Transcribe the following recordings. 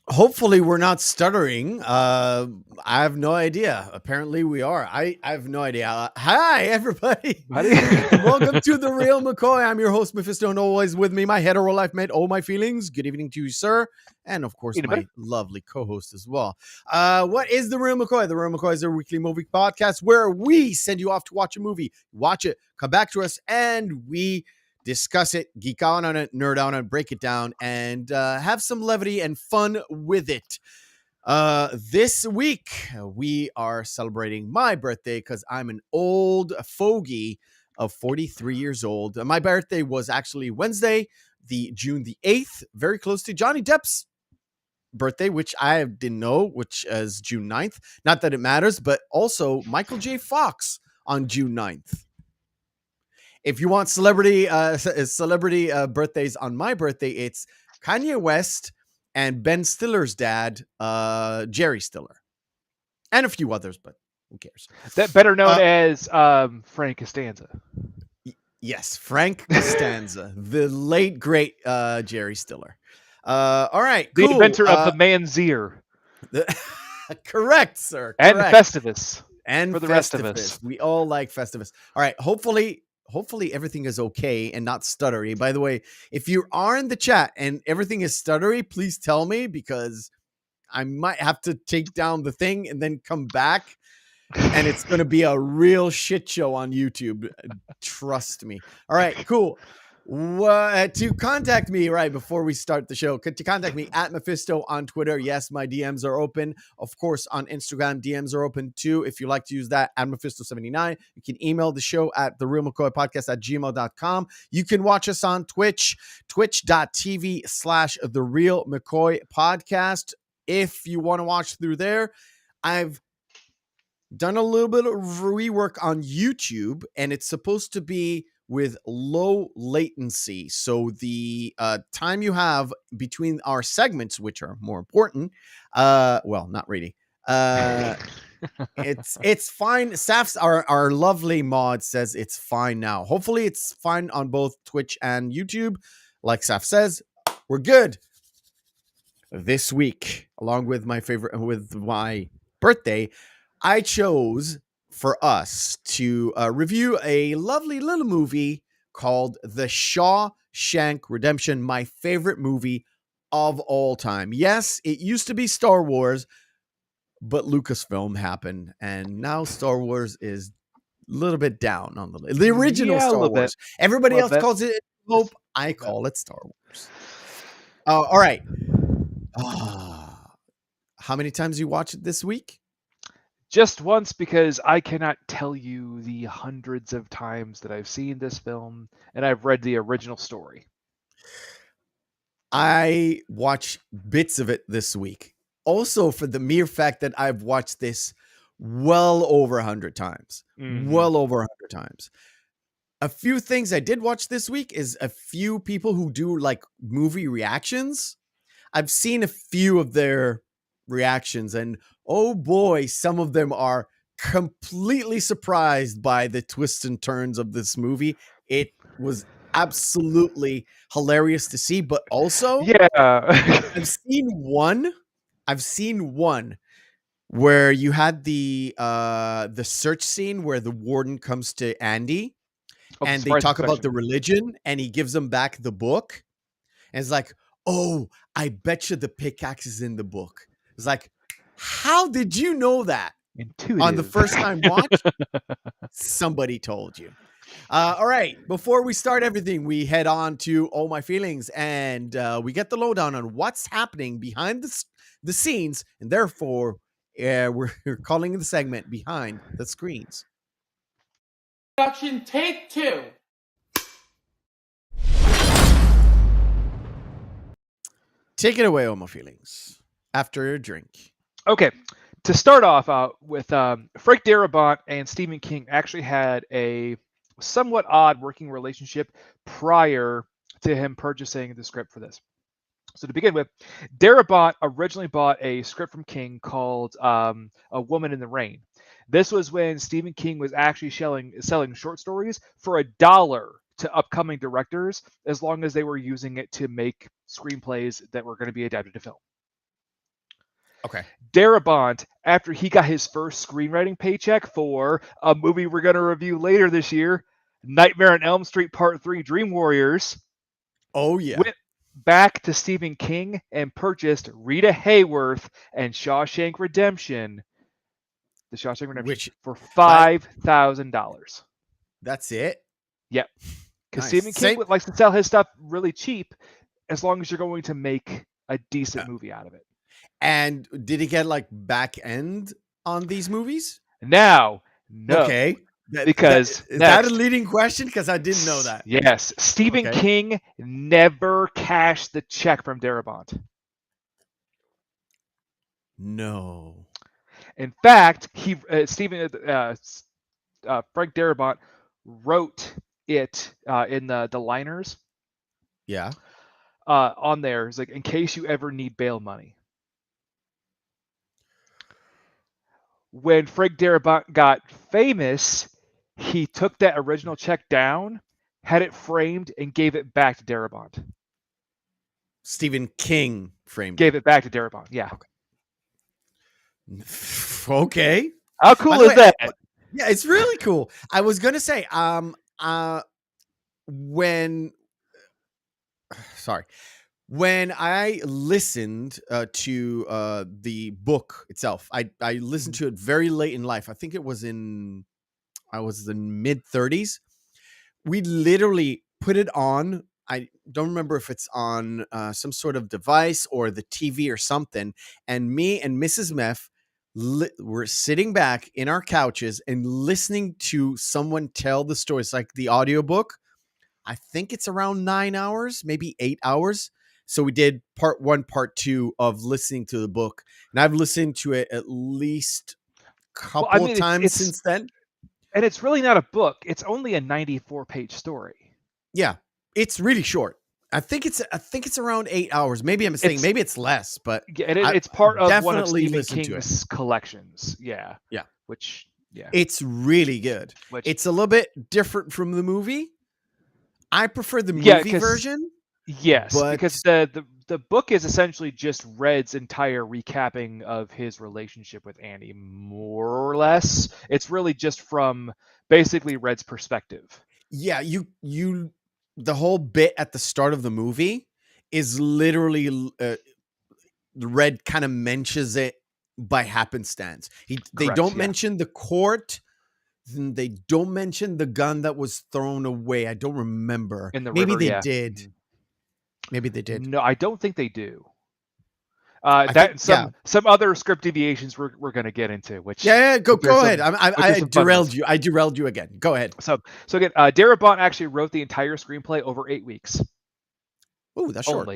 Hopefully, we're not stuttering. I have no idea. Apparently, we are. I have no idea. Hi, everybody. Buddy. Welcome to the Reel McCoy. I'm your host, Mephisto, and always with me, my hetero life mate, Oh My Feelings. Good evening to you, sir. And of course, Peanut butter. my lovely co host as well. What is the Reel McCoy? The Reel McCoy is a weekly movie podcast where we send you off to watch a movie, watch it, come back to us, and we discuss it, geek out on it, nerd out on it, break it down, and have some levity and fun with it. This week, we are celebrating my birthday because I'm an old fogey of 43 years old. My birthday was actually Wednesday, the June the 8th, very close to Johnny Depp's birthday, which I didn't know, which is June 9th. Not that it matters, but also Michael J. Fox on June 9th. If you want celebrity birthdays on my birthday, it's Kanye West and Ben Stiller's dad, Jerry Stiller, and a few others, but who cares? That better known as Frank Costanza. Yes, Frank Costanza, the late great Jerry Stiller. All right, The cool. inventor of the Manzier. Correct, sir. And correct. Festivus. And for the Festivus. rest of us. We all like Festivus. All right, hopefully everything is okay and not stuttery. By the way, if you are in the chat and everything is stuttery, please tell me because I might have to take down the thing and then come back. And it's going to be a real shit show on YouTube. Trust me. All right, cool. To contact me right before we start the show, to contact me at Mephisto on Twitter. Yes, my DMs are open. Of course, on Instagram, DMs are open too. If you like to use that, at Mephisto79. You can email the show at the Reel McCoy podcast at gmail.com. You can watch us on Twitch, twitch.tv/the Reel McCoy podcast. If you want to watch through there, I've done a little bit of rework on YouTube, and it's supposed to be with low latency. So the time you have between our segments, which are more important, well, not really. It's fine. Saf's our lovely mod says it's fine now. Hopefully it's fine on both Twitch and YouTube. Like Saf says, we're good. This week, along with my birthday, I chose for us to review a lovely little movie called The Shawshank Redemption, my favorite movie of all time. Yes, it used to be Star Wars, but Lucasfilm happened, and now Star Wars is a little bit down on the original Star Wars. Everybody else calls it Hope. I call it Star Wars. All right. How many times you watched it this week? Just once, because I cannot tell you the hundreds of times that I've seen this film and I've read the original story. I watched bits of it this week. Also, for the mere fact that I've watched this well over 100 times. Mm-hmm. Well over 100 times. A few things I did watch this week is a few people who do like movie reactions. I've seen a few of their reactions, and oh boy, some of them are completely surprised by the twists and turns of this movie. It was absolutely hilarious to see, but also I've seen one where you had the search scene where the warden comes to Andy and they talk about the religion, and he gives them back the book, and it's like, oh, I bet you the pickaxe is in the book. It's like, how did you know that? Intuitive. On the first time watch? Somebody told you. All right. Before we start everything, we head on to Oh My Feelings, and we get the lowdown on what's happening behind the scenes, and therefore we're calling the segment Behind the Screens. Production take 2. Take it away, Oh My Feelings. After your drink. Okay. To start off with, Frank Darabont and Stephen King actually had a somewhat odd working relationship prior to him purchasing the script for this. So to begin with, Darabont originally bought a script from King called A Woman in the Rain. This was when Stephen King was actually selling short stories for $1 to upcoming directors, as long as they were using it to make screenplays that were going to be adapted to film. Okay. Darabont, after he got his first screenwriting paycheck for a movie we're going to review later this year, Nightmare on Elm Street Part 3 Dream Warriors, Oh yeah. went back to Stephen King and purchased Rita Hayworth and Shawshank Redemption, the Shawshank Redemption, Which for $5,000. that's it. Yep. Because Nice. Stephen King likes to sell his stuff really cheap as long as you're going to make a decent movie out of it. And did he get like back end on these movies? Now, no. Okay. Because is that a leading question? Because I didn't know that. Yes. Stephen King never cashed the check from Darabont. No. In fact, Frank Darabont wrote it in the liners. Yeah. On there, it's like, in case you ever need bail money. When Frank Darabont got famous, he took that original check down, had it framed, and gave it back to Darabont. Stephen King framed Gave it back to Darabont, yeah. Okay. How cool is that? Yeah, it's really cool. I was gonna say, when I listened to the book itself, I listened to it very late in life. I think it was I was in mid-30s. We literally put it on. I don't remember if it's on some sort of device or the TV or something. And me and Mrs. Meth were sitting back in our couches and listening to someone tell the story. It's like the audiobook. I think it's around 9 hours, maybe 8 hours. So we did part 1, part 2 of listening to the book. And I've listened to it at least a couple of times since then. And it's really not a book. It's only a 94-page story. Yeah, it's really short. I think it's around 8 hours. Maybe I'm mistaken. Maybe it's less, but yeah, it's part of one of Stephen King's collections. Yeah. Yeah. It's really good. It's a little bit different from the movie. I prefer the movie version. Yes, because the book is essentially just Red's entire recapping of his relationship with Annie, more or less. It's really just from basically Red's perspective. Yeah, the whole bit at the start of the movie is literally Red kind of mentions it by happenstance. They don't mention the court. They don't mention the gun that was thrown away. I don't remember. In the Maybe river, they did. Mm-hmm. Maybe they did. No, I don't think they do. Some other script deviations we're going to get into. Which go ahead. I derailed you. I derailed you again. Go ahead. So again, Darabont actually wrote the entire screenplay over 8 weeks. Oh, that's short.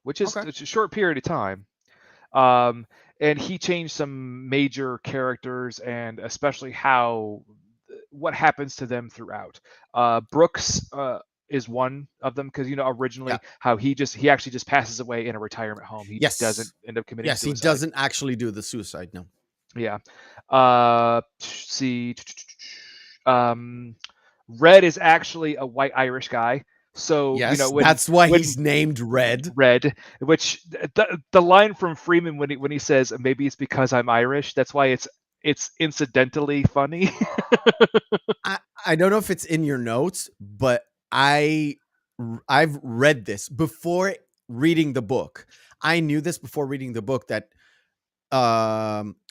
Which is it's a short period of time. And he changed some major characters and especially what happens to them throughout. Brooks is one of them because originally how he actually just passes away in a retirement home. He just doesn't end up committing suicide. He doesn't actually do the suicide. No. Yeah. Red is actually a white Irish guy. So that's why he's named Red. Red, which the line from Freeman when he says maybe it's because I'm Irish. That's why it's incidentally funny. I don't know if it's in your notes, but I've read this before reading the book. I knew this before reading the book that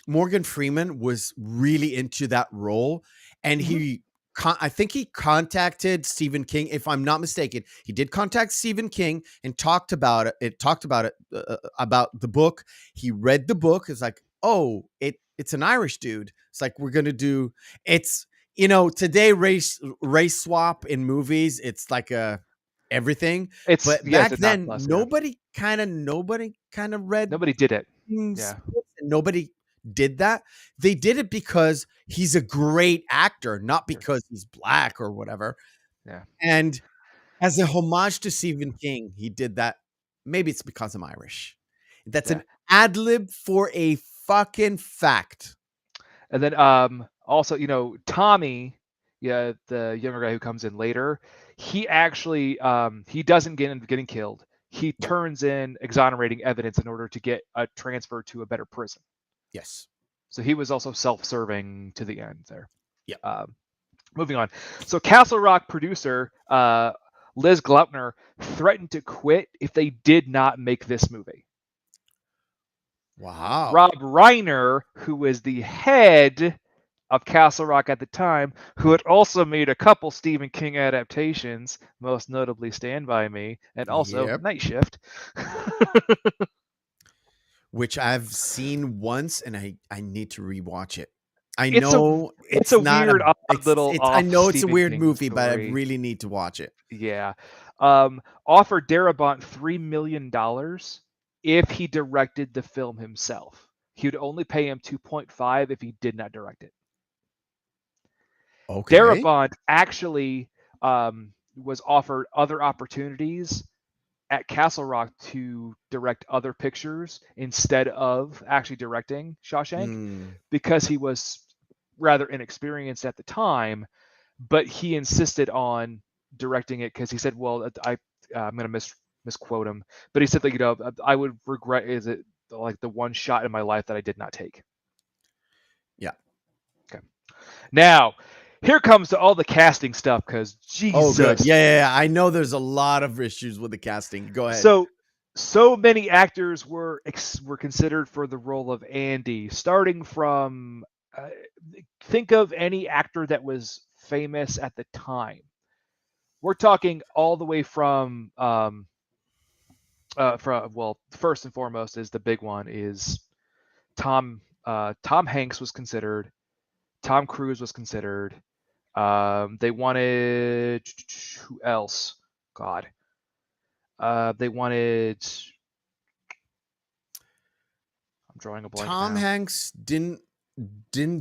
Morgan Freeman was really into that role, and I think he contacted Stephen King. If I'm not mistaken, he did contact Stephen King and talked about it. About the book. He read the book. It's like, oh, it's an Irish dude. It's like we're gonna do. It's today race swap in movies. It's like everything. But back then, nobody kind of read. Nobody did it. Yeah. Nobody did that. They did it because he's a great actor, not because he's black or whatever. Yeah. And as a homage to Stephen King, he did that. Maybe it's because I'm Irish. That's an ad lib for a fucking fact. And then also, Tommy, the younger guy who comes in later, he actually he doesn't get into getting killed. he turns in exonerating evidence in order to get a transfer to a better prison. Yes. So he was also self-serving to the end there. Yeah. Moving on. So Castle Rock producer Liz Glautner threatened to quit if they did not make this movie. Wow. Rob Reiner, who was the head of Castle Rock at the time, who had also made a couple Stephen King adaptations, most notably Stand By Me, and also Night Shift. Which I've seen once, and I need to rewatch it. I It's know it's a not weird, little. I know it's a Stephen weird King movie, but I story. really need to watch it. Yeah. Offered Darabont $3 million if he directed the film himself. He would only pay him 2.5 if he did not direct it. Okay. Darabont actually was offered other opportunities at Castle Rock to direct other pictures instead of actually directing Shawshank because he was rather inexperienced at the time, but he insisted on directing it because he said, well, I'm going to misquote him, but he said that, I would regret, is it like the one shot in my life that I did not take? Yeah. Okay. Now, here comes to all the casting stuff because Jesus. Oh, good. Yeah. I know there's a lot of issues with the casting. Go ahead. So many actors were considered for the role of Andy, starting from think of any actor that was famous at the time. We're talking all the way from first and foremost is the big one is Tom Hanks was considered, Tom Cruise was considered. They wanted, who else? God. They wanted. I'm drawing a blank. Tom now. Hanks didn't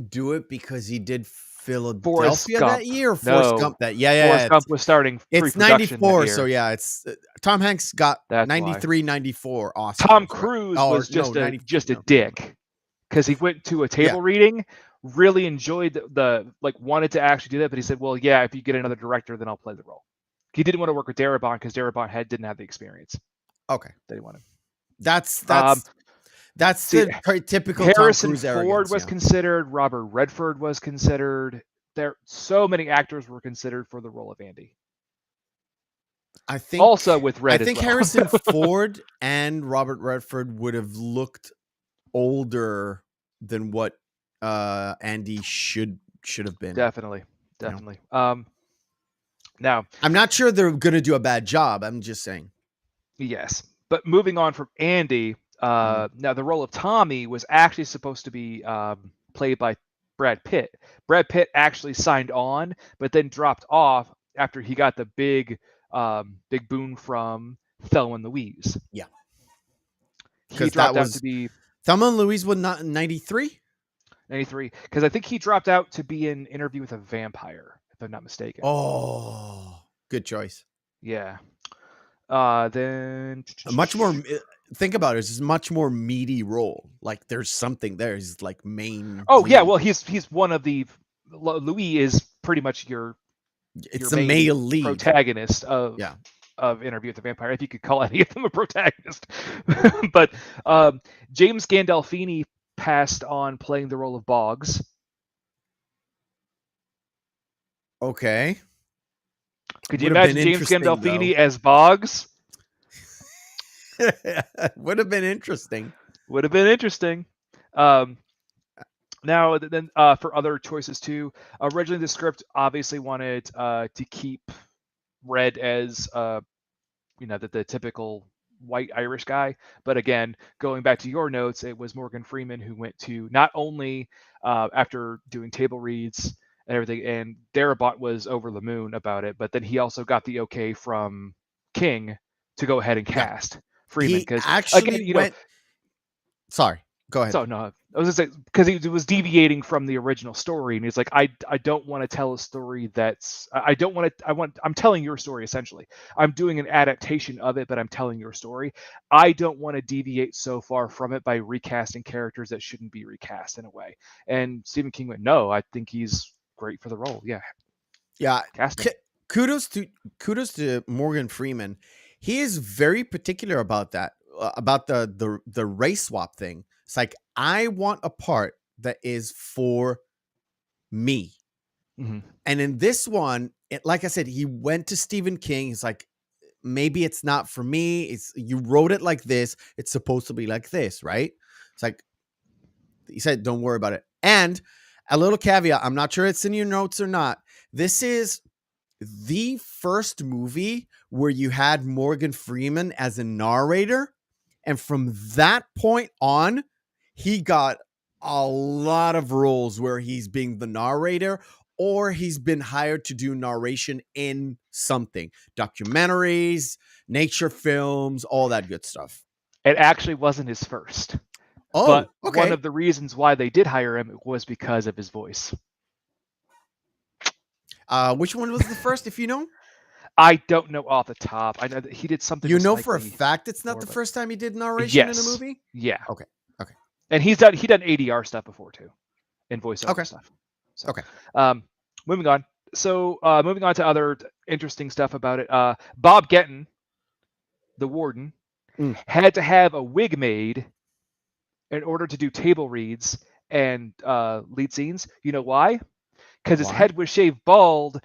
do it because he did Philadelphia that year. Or No. Forrest Gump that. Yeah. Forrest Gump was starting. It's 94, so yeah, it's Tom Hanks got That's 93, 94 Oscars. Tom Cruise was just a dick because he went to a table reading, really enjoyed the wanted to actually do that, but he said, well, yeah, if you get another director, then I'll play the role. He didn't want to work with Darabont because Darabont didn't have the experience. Okay, that he wanted. That's the typical Harrison Tom Cruise Ford was considered. Robert Redford was considered. There, so many actors were considered for the role of Andy. I think also with Red. I think Harrison Ford and Robert Redford would have looked older than what Andy should have been. Definitely. Now, I'm not sure they're going to do a bad job. I'm just saying. Yes, but moving on from Andy, now the role of Tommy was actually supposed to be played by Brad Pitt. Brad Pitt actually signed on, but then dropped off after he got the big boon from Thelma and Louise. Yeah, he dropped out to be Thelma and Louise was not 93. 93, because I think he dropped out to be in Interview with a Vampire, if I'm not mistaken. Oh, good choice. Yeah. Then much more. Think about it. It's a much more meaty role. Like there's something there. He's like main. Oh lead. Yeah, well he's one of the. Louis is pretty much your. It's the male lead protagonist of Interview with the Vampire, if you could call any of them a protagonist. But James Gandolfini passed on playing the role of Boggs. Okay. Could you imagine James Gandolfini as Boggs? Would have been interesting. Now, then for other choices too, originally the script obviously wanted to keep Red as the typical white Irish guy, but again, going back to your notes, it was Morgan Freeman who went to not only after doing table reads and everything, and Darabont was over the moon about it, but then he also got the okay from King to go ahead and cast Freeman, because actually went. Sorry, go ahead. So no, I was gonna say, because he was deviating from the original story, and he's like, I don't want to tell a story that's I'm telling your story essentially. I'm doing an adaptation of it, but I'm telling your story. I don't want to deviate so far from it by recasting characters that shouldn't be recast in a way. And Stephen King went, no, I think he's great for the role. Yeah. Kudos to Morgan Freeman. he is very particular about that, about the race swap thing. It's like, I want a part that is for me. Mhm. And in this one, like I said, he went to Stephen King. He's like, maybe it's not for me. It's, you wrote it like this. It's supposed to be like this, right? It's like, he said, don't worry about it. And a little caveat, I'm not sure it's in your notes or not. This is the first movie where you had Morgan Freeman as a narrator. And from that point on, he got a lot of roles where he's being the narrator, or he's been hired to do narration in something, documentaries, nature films, all that good stuff. It actually wasn't his first. Oh, But okay. one of the reasons why they did hire him was because of his voice. Which one was the first, if you know? I don't know off the top. I know that he did something. You with know Spike for a Lee fact it's not before, the but- first time he did narration in a Yes. movie? Yeah. Okay. And he done ADR stuff before too, and voiceover Okay. stuff. So, Okay. Moving on. So moving on to other interesting stuff about it. Bob Getton, the warden, had to have a wig made in order to do table reads and lead scenes. You know why? Because his Why? head was shaved bald.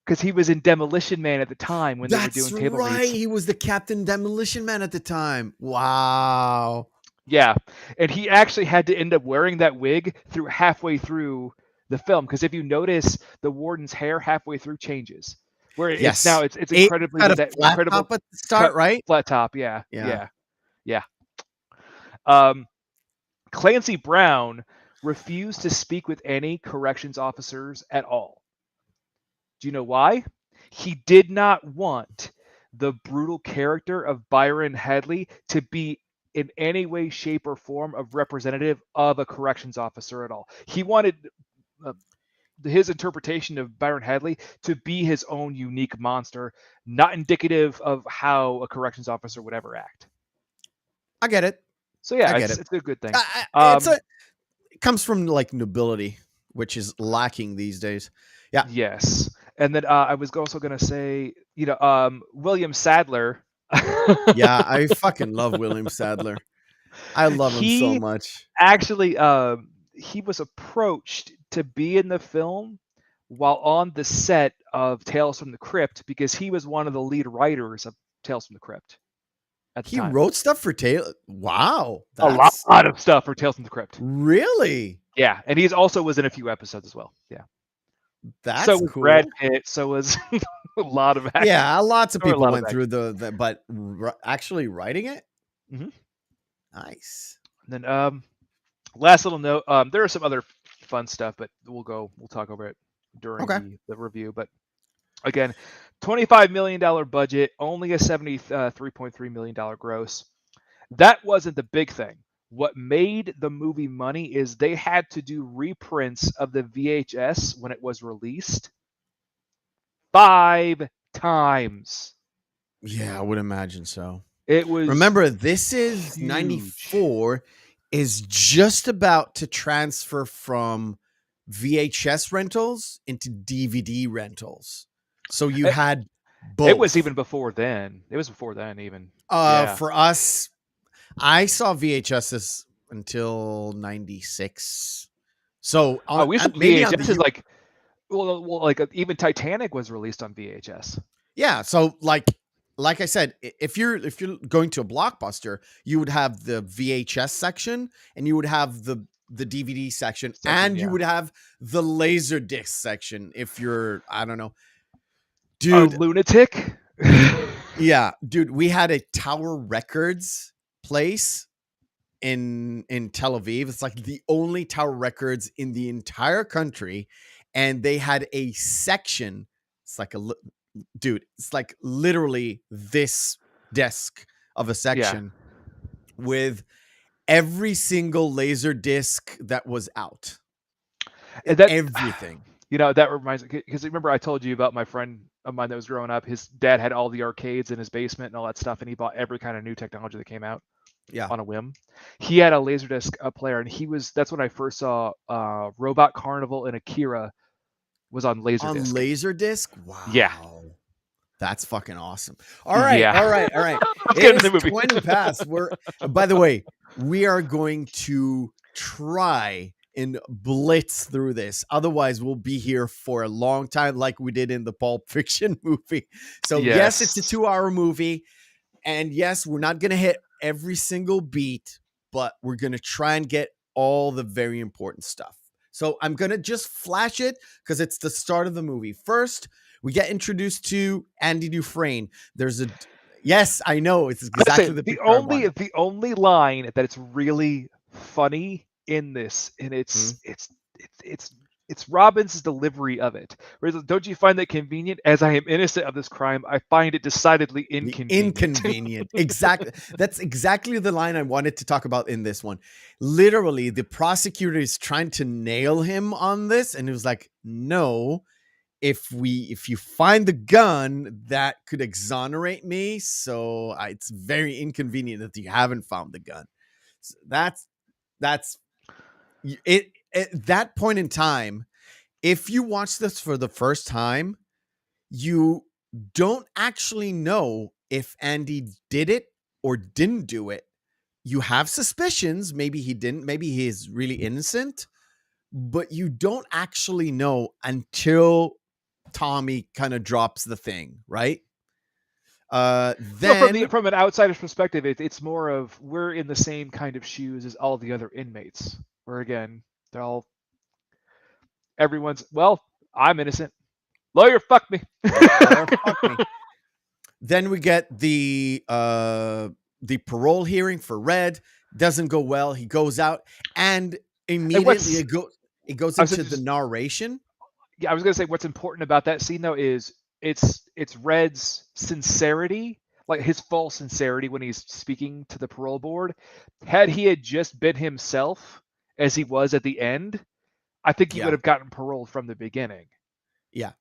Because he was in Demolition Man at the time when That's they were doing table right. reads. He was the Captain Demolition Man at the time. Wow. Yeah, and he actually had to end up wearing that wig through halfway through the film, because if you notice, the warden's hair halfway through changes. Where Yes. it's now it's incredibly Had a flat incredible top at the start, cut- right? flat top. Yeah. Yeah. Clancy Brown refused to speak with any corrections officers at all. Do you know why? He did not want the brutal character of Byron Hadley to be in any way, shape, or form of representative of a corrections officer at all. He wanted his interpretation of Byron Hadley to be his own unique monster, not indicative of how a corrections officer would ever act. I get it. So yeah, I get it's a good thing. It comes from like nobility, which is lacking these days. Yeah. Yes. And then I was also going to say, William Sadler. Yeah, I fucking love William Sadler. I love him so much. Actually, he was approached to be in the film while on the set of Tales from the Crypt, because he was one of the lead writers of Tales from the Crypt at the He time. wrote stuff for Taylor. Wow. A lot of stuff for Tales from the Crypt. Really? Yeah, and he's also was in a few episodes as well. Yeah. That's so was cool. Brad Pitt. So was a lot of actors. Yeah, lots of There were a people lot of went through but actually writing it? Mhm. Nice. And then last little note, there are some other fun stuff, but we'll talk over it during the review. But again, $25 million budget, only a $73.3 million gross. That wasn't the big thing. What made the movie money is they had to do reprints of the VHS when it was released 5 times. Yeah, I would imagine so. It was. Remember, this is huge. 94, is just about to transfer from VHS rentals into DVD rentals. So you had both. It was even before then. It was before then, even. For us, I saw VHSs until 96. So we saw VHS like, like even Titanic was released on VHS. Yeah, so like I said, if you're going to a Blockbuster, you would have the VHS section, and you would have the DVD section, and you would have the Laserdisc section. If you're, I don't know, dude, a lunatic. Yeah, dude, we had a Tower Records place in Tel Aviv. It's like the only Tower Records in the entire country, and they had a section. It's like it's like literally this desk of a section with every single laser disc that was out. And everything. That reminds me, because remember I told you about my friend of mine that was growing up. His dad had all the arcades in his basement and all that stuff, and he bought every kind of new technology that came out. Yeah. On a whim. He had a Laserdisc player, and that's when I first saw Robot Carnival and Akira was on Laserdisc. On Laserdisc? Wow. Yeah. That's fucking awesome. All right. Yeah. All right. Let's It get into is the movie. 20 past. By the way, we are going to try and blitz through this. Otherwise, we'll be here for a long time, like we did in the Pulp Fiction movie. So, yes, it's a 2-hour movie. And yes, we're not going to hit every single beat, but we're going to try and get all the very important stuff. So I'm going to just flash it because it's the start of the movie. First, we get introduced to Andy Dufresne. Yes, I know. It's exactly the only line that's really funny in this, and it's Robbins' delivery of it. Whereas, don't you find that convenient? As I am innocent of this crime, I find it decidedly inconvenient. Exactly. That's exactly the line I wanted to talk about in this one. Literally, the prosecutor is trying to nail him on this, and it was like, no, if you find the gun, that could exonerate me. So it's very inconvenient that you haven't found the gun. So that's it. At that point in time, if you watch this for the first time, you don't actually know if Andy did it or didn't do it. You have suspicions. Maybe he didn't. Maybe he is really innocent, but you don't actually know until Tommy kind of drops the thing, right? Then from an outsider's perspective, it's more of we're in the same kind of shoes as all the other inmates. Where again, everyone's, well, I'm innocent. Lawyer, fuck me. Lawyer, fuck me. Then we get the parole hearing for Red. Doesn't go well. He goes out, and immediately it goes into the narration. Yeah, I was gonna say what's important about that scene though is it's Red's sincerity, like his full sincerity when he's speaking to the parole board. Had he had just been himself as he was at the end, I think he would have gotten paroled from the beginning. Yeah.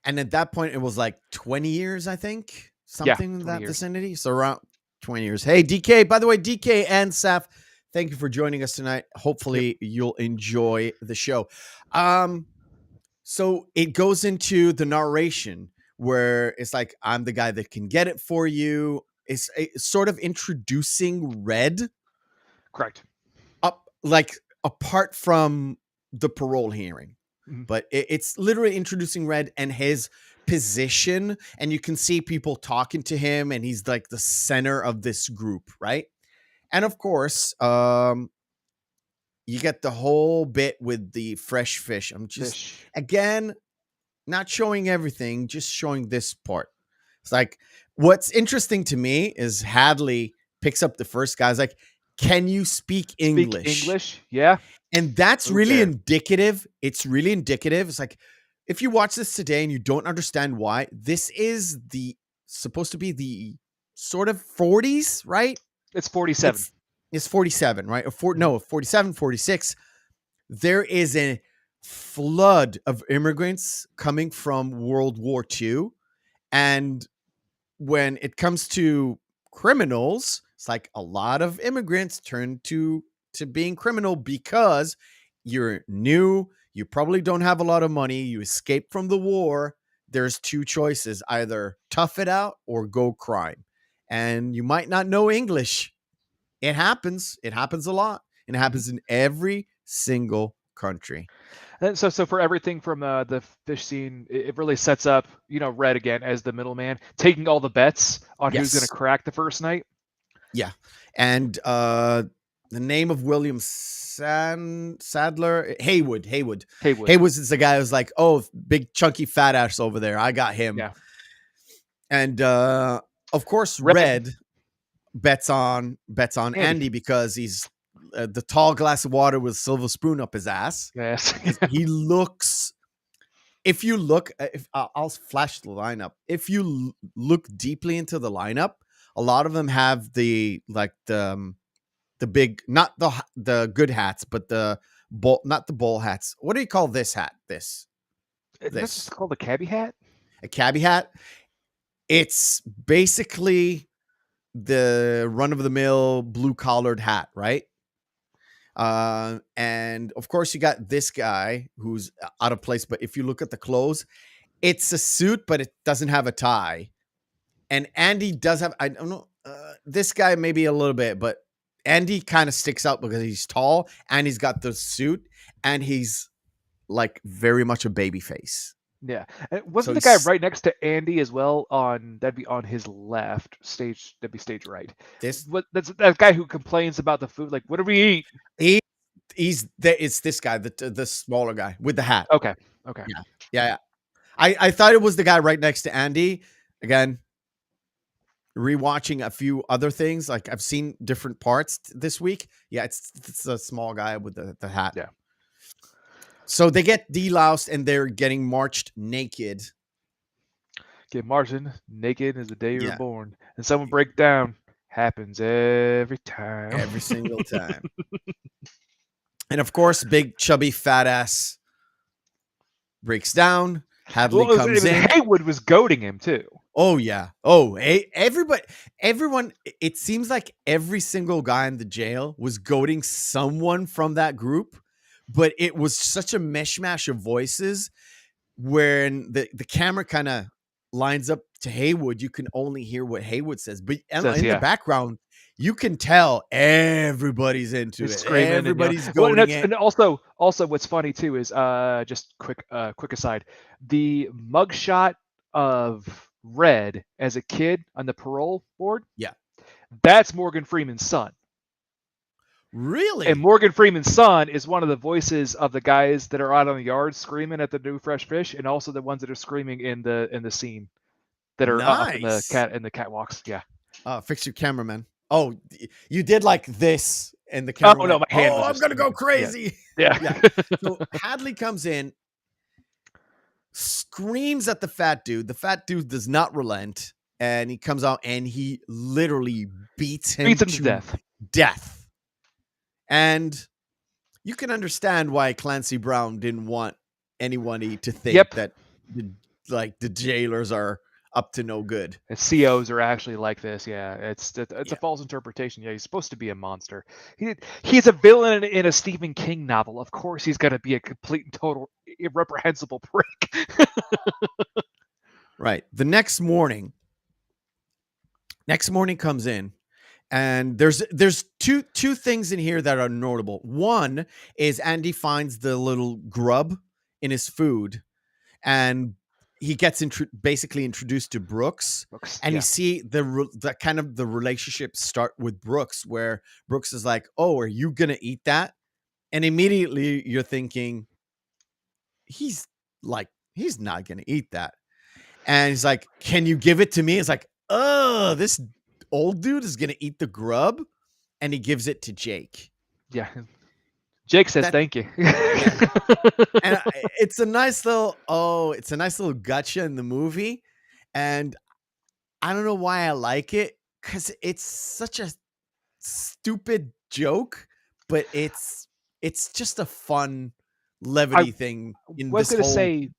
And at that point, it was like 20 years, I think, something in that vicinity. So around 20 years. Hey, DK, by the way, DK and Saf, thank you for joining us tonight. Hopefully you'll enjoy the show. So it goes into the narration where it's like, I'm the guy that can get it for you. It's sort of introducing Red. Correct. Apart from the parole hearing. But it's literally introducing Red and his position. And you can see people talking to him. And he's like the center of this group, right? And of course, you get the whole bit with the fresh fish. I'm just, again, not showing everything, just showing this part. It's like, what's interesting to me is Hadley picks up the first guy. He's like, can you speak English? Yeah. And that's really indicative. It's really indicative. It's like, if you watch this today and you don't understand why, this is supposed to be the sort of 40s, right? It's 47. It's 47, right? 47, 46. There is a flood of immigrants coming from World War II. And when it comes to criminals, it's like a lot of immigrants turn to being criminal because you're new, you probably don't have a lot of money, you escaped from the war. There's two choices, either tough it out or go crime. And you might not know English. It happens a lot, and it happens in every single country. And so for everything from the fish scene, it really sets up, Red again as the middleman, taking all the bets on who's going to crack the first night. Yeah. And the name of William Sadler, Haywood is the guy who's like, oh, big chunky fat ass over there. I got him. Yeah. And of course, Red bets on Andy because he's the tall glass of water with a silver spoon up his ass. Yes. He looks, if you look, I'll flash the lineup. If you look deeply into the lineup, a lot of them have the big, not the good hats, but not the bowl hats. What do you call this hat? This. That's just called a cabbie hat? A cabbie hat. It's basically the run-of-the-mill blue-collared hat, right? And of course you got this guy who's out of place, but if you look at the clothes, it's a suit, but it doesn't have a tie. And Andy does have, I don't know, this guy maybe a little bit, but Andy kind of sticks out because he's tall and he's got the suit and he's like very much a baby face. Yeah, and So wasn't the guy he's right next to Andy as well? That'd be on his left stage. That'd be stage right. this That's that guy who complains about the food. Like, what do we eat? it's this guy, the smaller guy with the hat. Okay. Yeah. I thought it was the guy right next to Andy. Again, rewatching a few other things. Like I've seen different parts this week. Yeah, it's a small guy with the hat. Yeah. So they get deloused and they're getting marched naked. Get Martin naked as the day you were Yeah. born, and someone break down. Happens every time. Every single time. And of course, big chubby fat ass breaks down. Hadley Well, comes in. Haywood was goading him too. Oh yeah. Oh, everyone. It seems like every single guy in the jail was goading someone from that group, but it was such a mishmash of voices. When the camera kind of lines up to Haywood, you can only hear what Haywood says, but in the background, you can tell everybody's into it. Screaming, Everybody's and, goading it. And also, what's funny too is just quick aside, the mugshot of Red as a kid on the parole board. Yeah, that's Morgan Freeman's son. Really? And Morgan Freeman's son is one of the voices of the guys that are out on the yard screaming at the new fresh fish, and also the ones that are screaming in the scene that are up in the catwalks. Yeah. Fix your cameraman. Oh, you did like this, and the camera. Oh no, my hand. I'm gonna go crazy. Yeah. So Hadley comes in, screams at the fat dude. The fat dude does not relent, and he comes out and he literally beats him to death. And you can understand why Clancy Brown didn't want anyone to think that the jailers are up to no good. And COs are actually like this. Yeah, it's a false interpretation. Yeah, he's supposed to be a monster. He's a villain in a Stephen King novel. Of course, he's going to be a complete and total irreprehensible prick. Right. The next morning comes in. And there's two things in here that are notable. One is Andy finds the little grub in his food, and he gets basically introduced to Brooks, and you see the kind of the relationship start with Brooks, where Brooks is like, "Oh, are you gonna eat that?" And immediately you're thinking, he's not gonna eat that, and he's like, "Can you give it to me?" It's like, "Oh, this old dude is gonna eat the grub," and he gives it to Jake. Yeah, Jake says thank you. And it's a nice little gotcha in the movie, and I don't know why I like it, because it's such a stupid joke, but it's just a fun levity thing. In this whole say.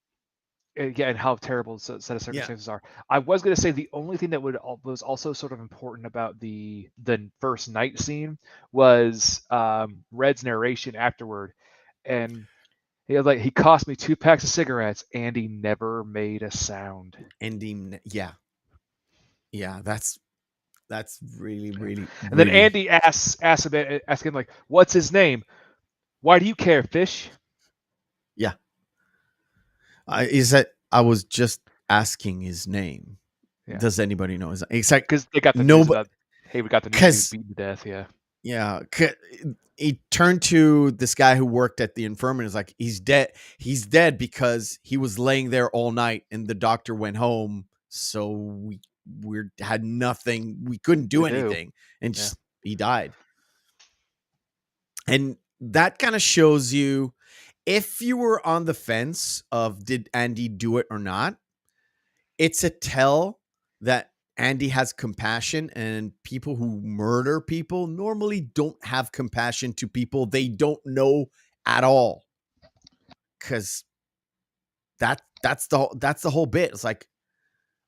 Yeah, and how terrible set of circumstances are. I was going to say the only thing that was also sort of important about the first night scene was Red's narration afterward, and he was like, he cost me 2 packs of cigarettes, and he never made a sound. Yeah, that's really, really. And then Andy asks him like, "What's his name? Why do you care, fish?" Yeah. Is that I was just asking his name. Yeah. Does anybody know his name? Exactly. Because they got the news about, hey, we got the news beaten to death. Yeah. Yeah. He turned to this guy who worked at the infirmary and was like, he's dead. He's dead because he was laying there all night and the doctor went home. So we had nothing. We couldn't do anything. And just, he died. And that kind of shows you, if you were on the fence of did Andy do it or not, it's a tell that Andy has compassion, and people who murder people normally don't have compassion to people they don't know at all. Because that's the whole bit. It's like,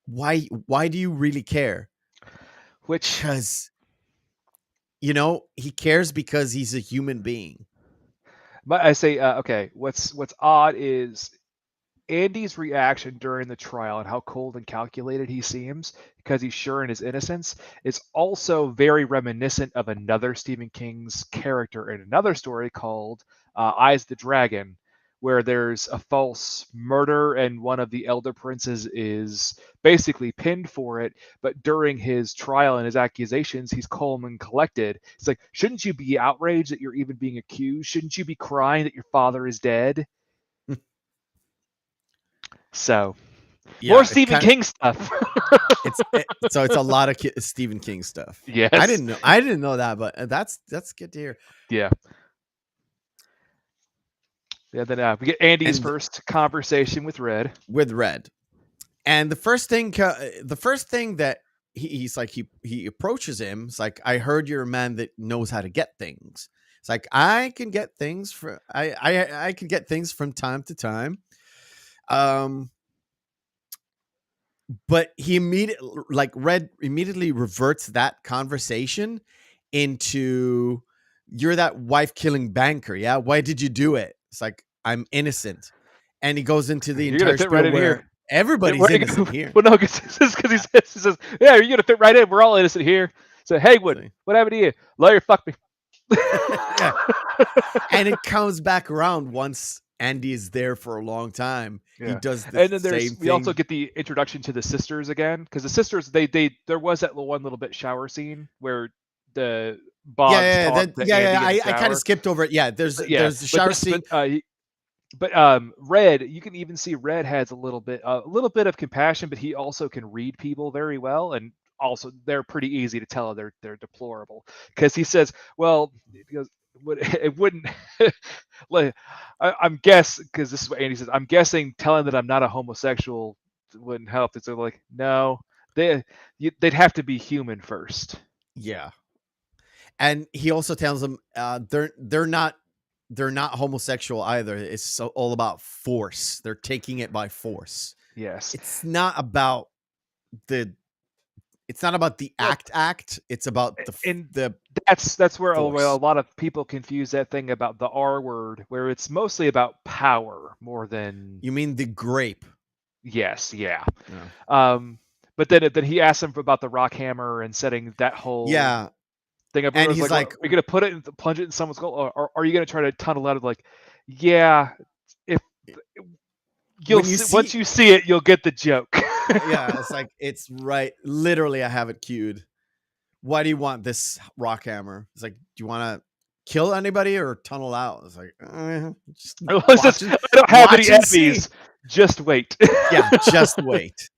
why do you really care? Because he cares because he's a human being. But I say, okay, what's odd is Andy's reaction during the trial and how cold and calculated he seems because he's sure in his innocence is also very reminiscent of another Stephen King's character in another story called Eyes the Dragon, where there's a false murder and one of the elder princes is basically pinned for it. But during his trial and his accusations, he's calm and collected. It's like, shouldn't you be outraged that you're even being accused? Shouldn't you be crying that your father is dead? So, Yeah, more Stephen King stuff. it's a lot of Stephen King stuff. Yes, I didn't know that, but that's good to hear. Yeah. Then we get Andy's first conversation with Red. And the first thing that he's like, he approaches him. It's like, I heard you're a man that knows how to get things. It's like, I can get things from time to time. But he Red immediately reverts that conversation into, you're that wife killing banker. Yeah. Why did you do it? It's like, I'm innocent. And he goes into the entire spiel right where everybody's innocent here. Well, no, because he says, yeah, you're going to fit right in. We're all innocent here. So, Haywood, what happened to you? Lawyer, fuck me. Yeah. And it comes back around once Andy is there for a long time. Yeah. He does the same thing. We also get the introduction to the sisters again, because the sisters, there was that one little bit shower scene where the Bob. I kind of skipped over it. Yeah, there's the shower scene. But Red, you can even see Red has a little bit of compassion, but he also can read people very well, and also they're pretty easy to tell they're deplorable, because he says, well, because it wouldn't like, I'm guessing, because this is what Andy says, I'm guessing telling that I'm not a homosexual wouldn't help. It's like, no, they'd have to be human first. Yeah. And he also tells them they're not homosexual either. It's all about force. They're taking it by force. Yes. It's not about the act. It's about that's where a lot of people confuse that thing about the R word, where it's mostly about power more than. You mean the grape? Yes. Yeah. But then he asks him about the rock hammer and setting that whole thing up. And he's like, are you gonna put it and plunge it in someone's skull, or are you gonna try to tunnel out of, like, yeah, if once you see it, you'll get the joke. Yeah, it's like, it's right. Literally, I have it queued. Why do you want this rock hammer? It's like, do you want to kill anybody or tunnel out? It's like, I don't have any enemies. Just wait. Yeah, just wait.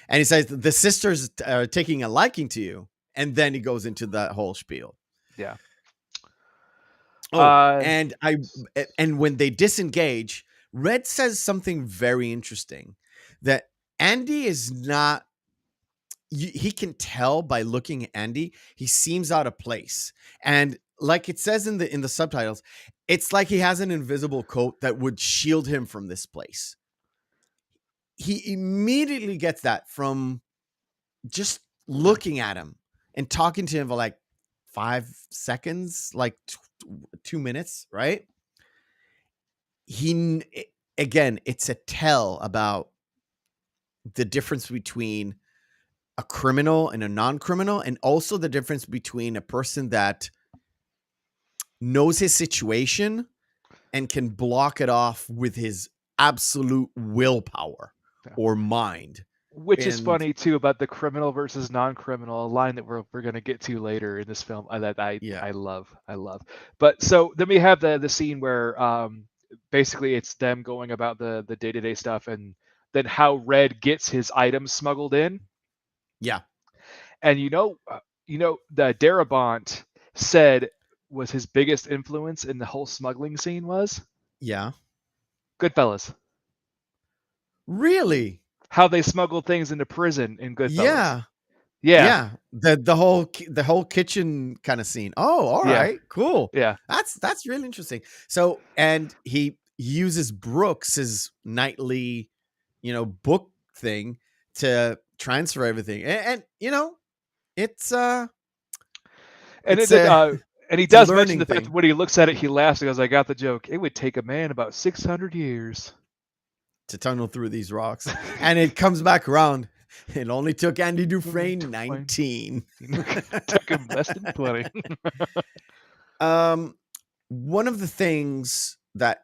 And he says the sisters are taking a liking to you, and then he goes into that whole spiel. Yeah. And when they disengage, Red says something very interesting, that Andy is not. He can tell by looking at Andy, he seems out of place. And like it says in the subtitles, it's like he has an invisible coat that would shield him from this place. He immediately gets that from just looking at him and talking to him for like 5 seconds, like 2 minutes, right? Again, it's a tell about the difference between a criminal and a non-criminal, and also the difference between a person that knows his situation and can block it off with his absolute willpower or mind. Which is funny too, about the criminal versus non-criminal, a line that we're going to get to later in this film that I love. But so then we have the scene where basically it's them going about the day-to-day stuff, and then how Red gets his items smuggled in. Yeah. And the Darabont said was his biggest influence in the whole smuggling scene was? Yeah. Goodfellas. Really? How they smuggled things into prison in Goodfellas. Yeah. The whole kitchen kind of scene. Oh, all right. Cool. Yeah. That's really interesting. So, and he uses Brooks's nightly, book thing to transfer everything. And it's and he does mention the fact that when he looks at it, he laughs and goes, I got the joke. It would take a man about 600 years to tunnel through these rocks. And it comes back around. It only took Andy Dufresne 19. Took him less than 20. One of the things that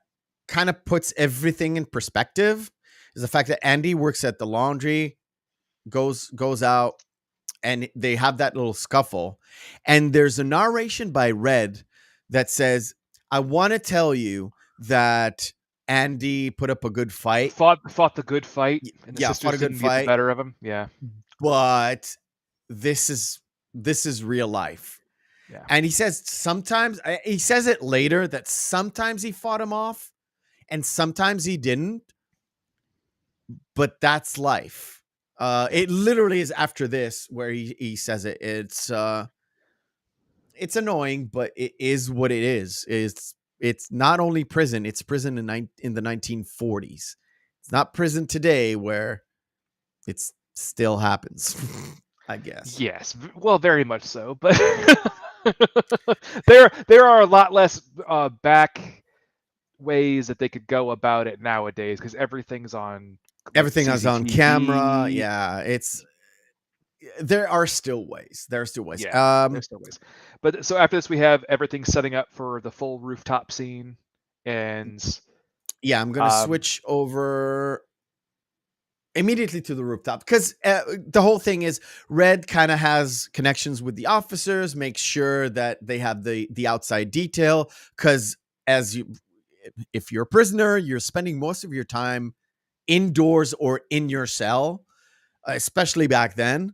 kind of puts everything in perspective is the fact that Andy works at the laundry, goes out, and they have that little scuffle. And there's a narration by Red that says, I want to tell you that Andy put up a good fight. Fought the good fight. And the Yeah, sisters fought a good didn't get fight. the better of him. Yeah. But this is real life. Yeah. And he says sometimes, he says it later, that sometimes he fought him off and sometimes he didn't. But that's life. It literally is after this where he says it. It's annoying, but it is what it is. It's not only prison, it's prison in the 1940s. It's not prison today where it still happens, I guess. Yes, well, very much so. But there are a lot less back ways that they could go about it nowadays because everything's on. Everything is on CCTV. camera. Yeah, there are still ways. Yeah, there's still ways. But so after this, we have everything setting up for the full rooftop scene, and yeah, I'm gonna switch over immediately to the rooftop because the whole thing is Red kind of has connections with the officers, makes sure that they have the outside detail because if you're a prisoner, you're spending most of your time indoors or in your cell, especially back then.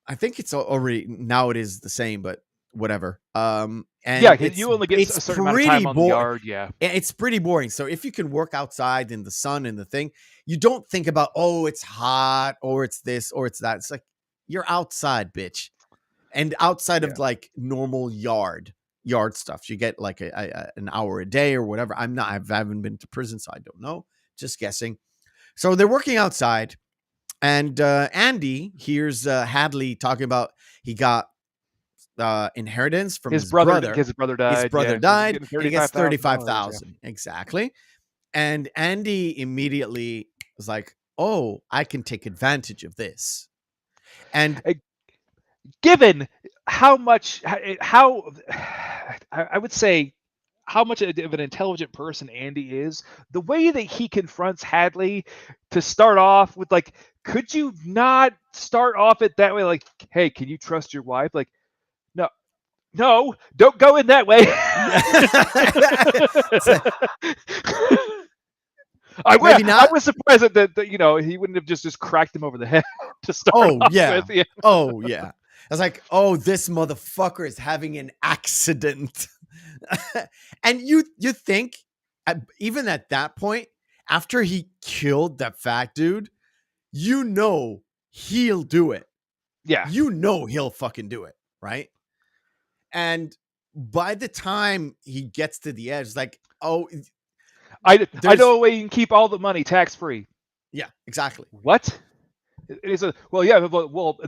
I think it's already now it is the same, but whatever. And yeah, you only get a certain amount of time on the yard. Yeah, it's pretty boring. So if you can work outside in the sun and the thing, you don't think about, oh, it's hot or it's this or it's that. It's like you're outside, bitch, and outside of like normal yard stuff. You get like an hour a day or whatever. I haven't been to prison, so I don't know. Just guessing. So they're working outside. And Andy hears Hadley talking about he got inheritance from his brother. His brother died. His brother died. And he gets $35,000. Yeah. Exactly. And Andy immediately was like, "Oh, I can take advantage of this." And given how I would say how much of an intelligent person Andy is, the way that he confronts Hadley to start off with, like, could you not start off it that way? Like, hey, can you trust your wife? Like, no, don't go in that way. I was surprised that he wouldn't have just cracked him over the head to start off with. Yeah. Oh, yeah. I was like, oh, this motherfucker is having an accident. And you think, even at that point, after he killed that fat dude, he'll do it. Yeah. He'll fucking do it, right? And by the time he gets to the edge, like, oh, I know a way you can keep all the money tax-free. Yeah, exactly. What? It's and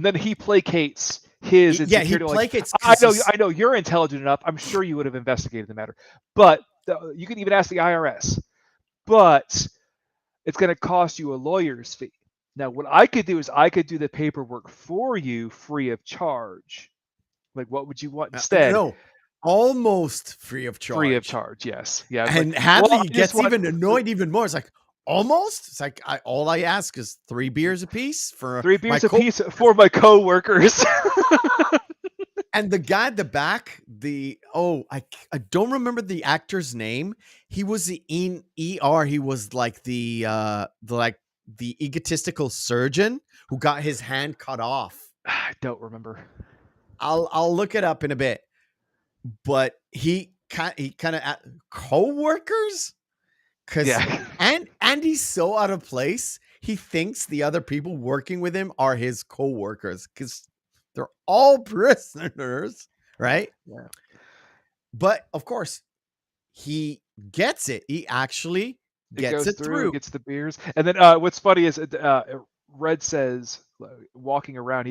then he placates his insecurity. He placates. I know you're intelligent enough. I'm sure you would have investigated the matter. But you can even ask the IRS. But it's going to cost you a lawyer's fee. Now, what I could do is I could do the paperwork for you free of charge. Like, what would you want instead? No, almost free of charge. Free of charge, yes. Yeah. And Hadley gets even annoyed even more. It's like, almost? It's like, all I ask is 3 beers apiece for 3 beers apiece for my co-workers. And the guy at the back, I don't remember the actor's name. He was in ER. He was like the egotistical surgeon who got his hand cut off. I don't remember. I'll look it up in a bit. But he kind of co-workers, because Andy's so out of place. He thinks the other people working with him are his co-workers because they're all prisoners, right? Yeah. But of course, he gets it. He actually gets it through. Gets the beers, and then what's funny is Red says, walking around,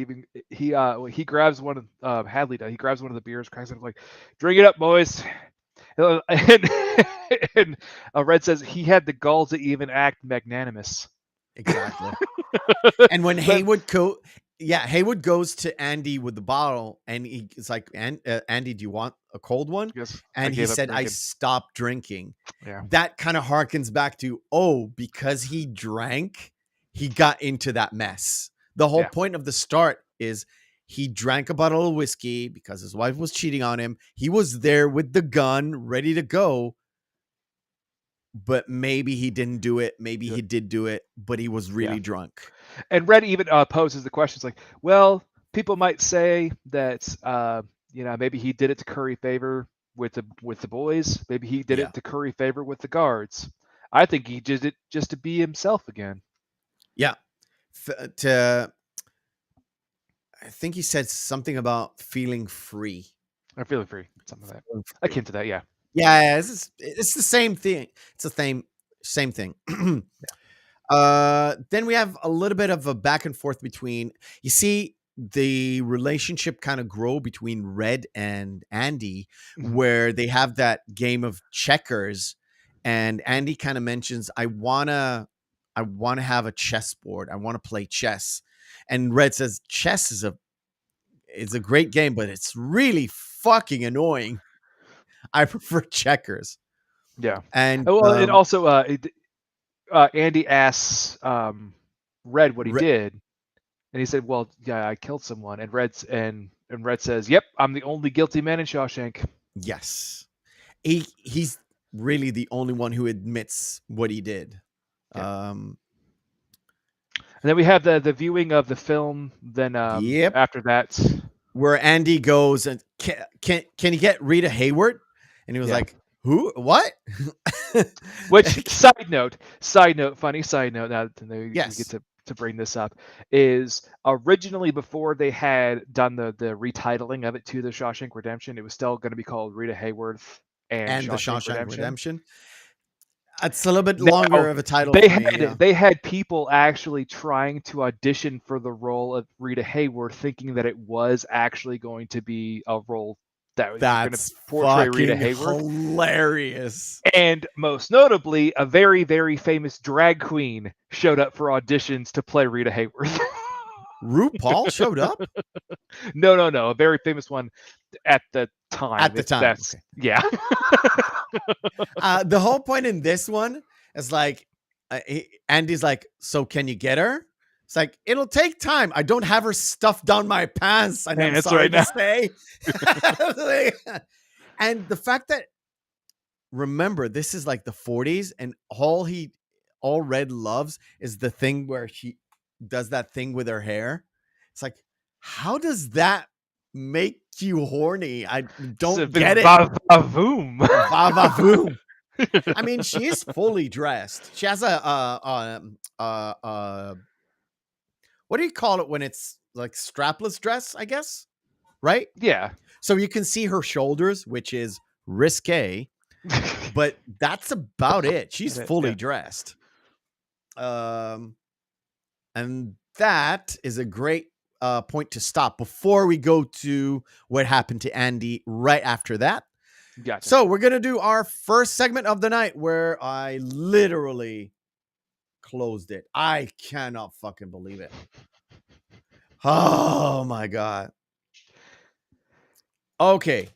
he grabs one of Hadley does. He grabs one of the beers, cracks it, like, drink it up, boys. And Red says he had the gall to even act magnanimous. Exactly. And when But- Haywood goes to Andy with the bottle, and he's like, Andy, do you want a cold one? Yes, And he gave up said, I drinking. stopped drinking. Yeah. That kind of harkens back to, because he drank, he got into that mess. The whole point of the start is he drank a bottle of whiskey because his wife was cheating on him. He was there with the gun ready to go, but maybe he didn't do it. Maybe he did do it, but he was really drunk. And Red even poses the questions like, well, people might say that maybe he did it to curry favor with the boys. Maybe he did it to curry favor with the guards. I think he did it just to be himself again. Yeah. I think he said something about feeling free. Or feeling free. Something like that. Akin to that, yeah. Yeah, it's the same thing. It's the same thing. Then we have a little bit of a back and forth between, you see the relationship kind of grow between Red and Andy, where they have that game of checkers, and Andy kind of mentions, I wanna have a chessboard. I want to play chess. And Red says chess is a great game, but it's really fucking annoying. I prefer checkers. Yeah. And and also Andy asks Red what he did, and he said, well, yeah, I killed someone. And Red says, yep, I'm the only guilty man in Shawshank. Yes. He's really the only one who admits what he did. Yeah. And then we have the viewing of the film. Then after that, where Andy goes and can you get Rita Hayworth? And he was like, who? What? Which side note, funny side note. Now we get to bring this up is originally before they had done the retitling of it to the Shawshank Redemption, it was still going to be called Rita Hayworth and the Shawshank Redemption. It's a little bit longer of a title. They had people actually trying to audition for the role of Rita Hayworth, thinking that it was actually going to be a role that was going to portray Rita Hayworth. Hilarious. And most notably, a very, very famous drag queen showed up for auditions to play Rita Hayworth. RuPaul showed up? No. A very famous one at the time. Yeah. The whole point in this one is like, Andy's like, so can you get her? It's like, it'll take time. I don't have her stuffed down my pants. And I'm sorry to say. And the fact that, remember, this is like the 40s, and all Red loves is the thing where she does that thing with her hair. It's like, how does that make you horny? I don't get it. Va-va-voom. Va-va-voom. I mean, she is fully dressed. She has a what do you call it when it's like strapless dress, I guess? Right? Yeah. So you can see her shoulders, which is risque, but that's about it. She's fully dressed. And that is a great point to stop before we go to what happened to Andy right after that. Gotcha. So we're going to do our first segment of the night where I literally closed it. I cannot fucking believe it. Oh my God. Okay.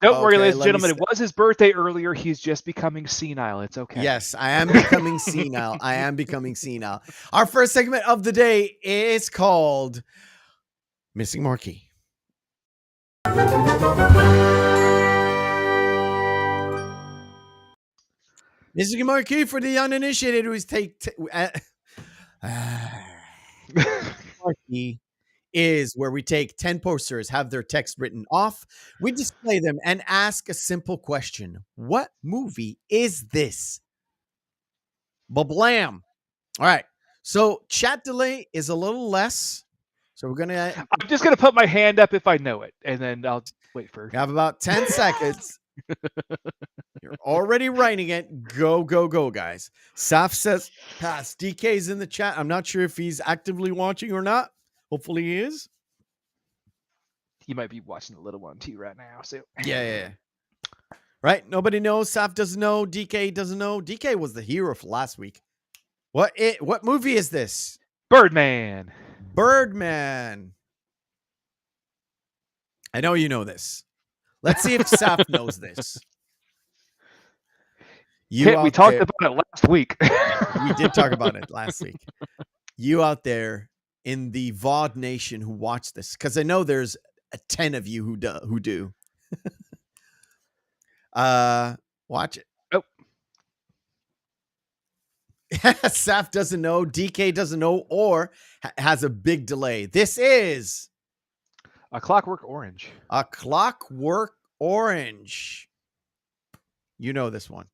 Don't worry, ladies and gentlemen. It was his birthday earlier. He's just becoming senile. It's okay. Yes, I am becoming senile. Our first segment of the day is called Missing Marquee. Missing Marquee for the uninitiated who is Marquee is where we take 10 posters, have their text written off, we display them, and ask a simple question. What movie is this? Ba-blam. All right. So chat delay is a little less. So we're going to... I'm just going to put my hand up if I know it, and then I'll wait for... We have about 10 seconds. You're already writing it. Go, guys. Saf says pass. DK's in the chat. I'm not sure if he's actively watching or not. Hopefully he is. He might be watching the little one too right now. So yeah. Right? Nobody knows. Saf doesn't know. DK doesn't know. DK was the hero for last week. What movie is this? Birdman. Birdman. I know you know this. Let's see if Saf knows this. We talked about it last week. We did talk about it last week. You out there in the VOD nation who watch this, because I know there's 10 of you who do. Watch it. Oh. Saf doesn't know, DK doesn't know, or has a big delay. This is A Clockwork Orange. A Clockwork Orange. You know this one.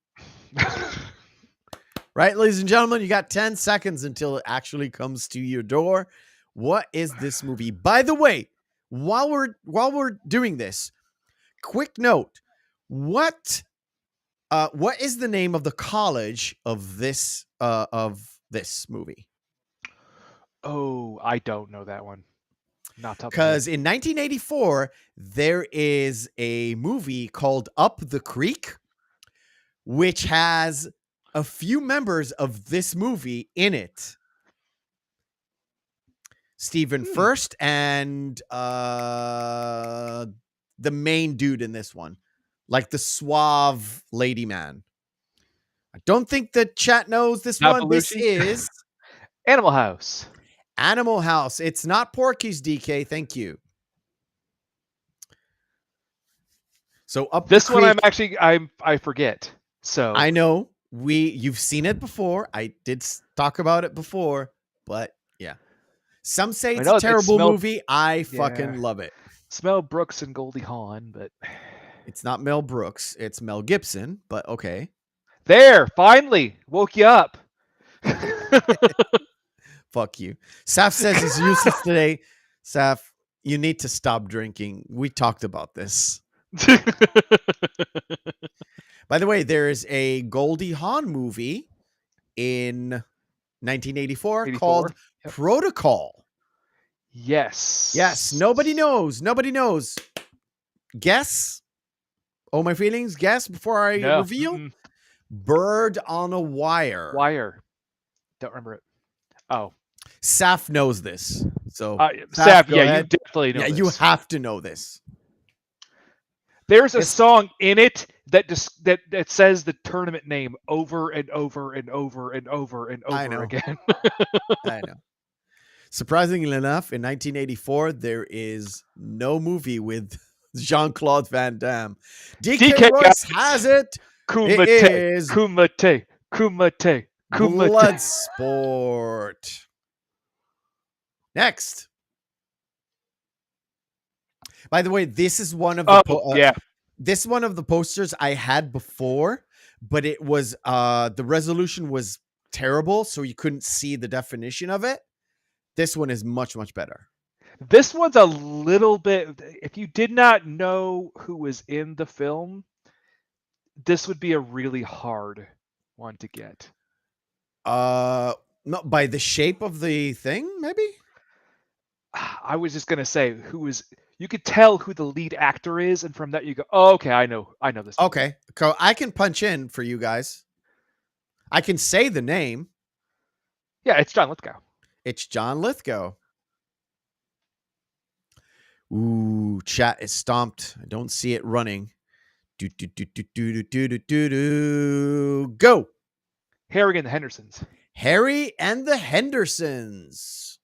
Right, ladies and gentlemen, you got 10 seconds until it actually comes to your door. What is this movie? By the way, while we're doing this, quick note. What is the name of the college of this movie? Oh, I don't know that one. Not because in 1984 there is a movie called Up the Creek, which has a few members of this movie in it. Stephen First and the main dude in this one, like the suave lady man. I don't think the chat knows this Not one. This Belushi? is Animal House. Animal House. It's not Porky's, DK. Thank you. So Up This the one Creek, I forget. So I know you've seen it before. I did talk about it before, but yeah. Some say it's a terrible movie. I fucking love it. Mel Brooks and Goldie Hawn, but It's not Mel Brooks. It's Mel Gibson, but okay. there, finally woke you up. Fuck you. Saf says he's useless today. Saf, you need to stop drinking. We talked about this. By the way, there is a Goldie Hawn movie in 1984 called Protocol. Yes. Yes. Nobody knows. Nobody knows. Guess? Oh, my feelings? Guess before I reveal? Mm-mm. Bird on a Wire. Wire. Don't remember it. Oh. Saf knows this. So Saf, go yeah, ahead. you definitely know this. You have to know this. There's a song in it that says the tournament name over and over and over and over and over again. I know. Surprisingly enough, in 1984, there is no movie with Jean-Claude Van Damme. DK Royce has it. Kumite, it is Kumite. Bloodsport. Next. By the way, this is one of the this is one of the posters I had before, but it was the resolution was terrible, so you couldn't see the definition of it. This one is much, much better. This one's a little bit. If you did not know who was in the film, this would be a really hard one to get. No, by the shape of the thing, maybe. I was just gonna say who was. You could tell who the lead actor is, and from that you go, "Oh, okay, I know this." Okay, so I can punch in for you guys. I can say the name. Yeah, it's John Lithgow. It's John Lithgow. Ooh, chat is stomped. I don't see it running. Go. Harry and the Hendersons. Harry and the Hendersons.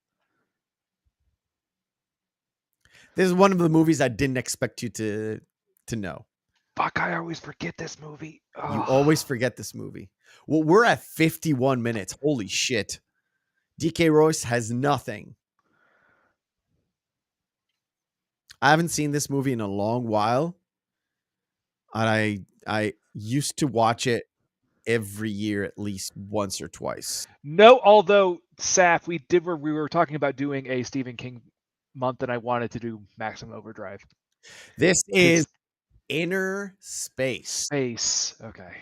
This is one of the movies I didn't expect you to know. Fuck, I always forget this movie. Oh. You always forget this movie. Well, we're at 51 minutes. Holy shit. DK Royce has nothing. I haven't seen this movie in a long while. And I used to watch it every year at least once or twice. No, although Saf, we were talking about doing a Stephen King month, and I wanted to do Maximum Overdrive. This is Inner Space. Space. Okay.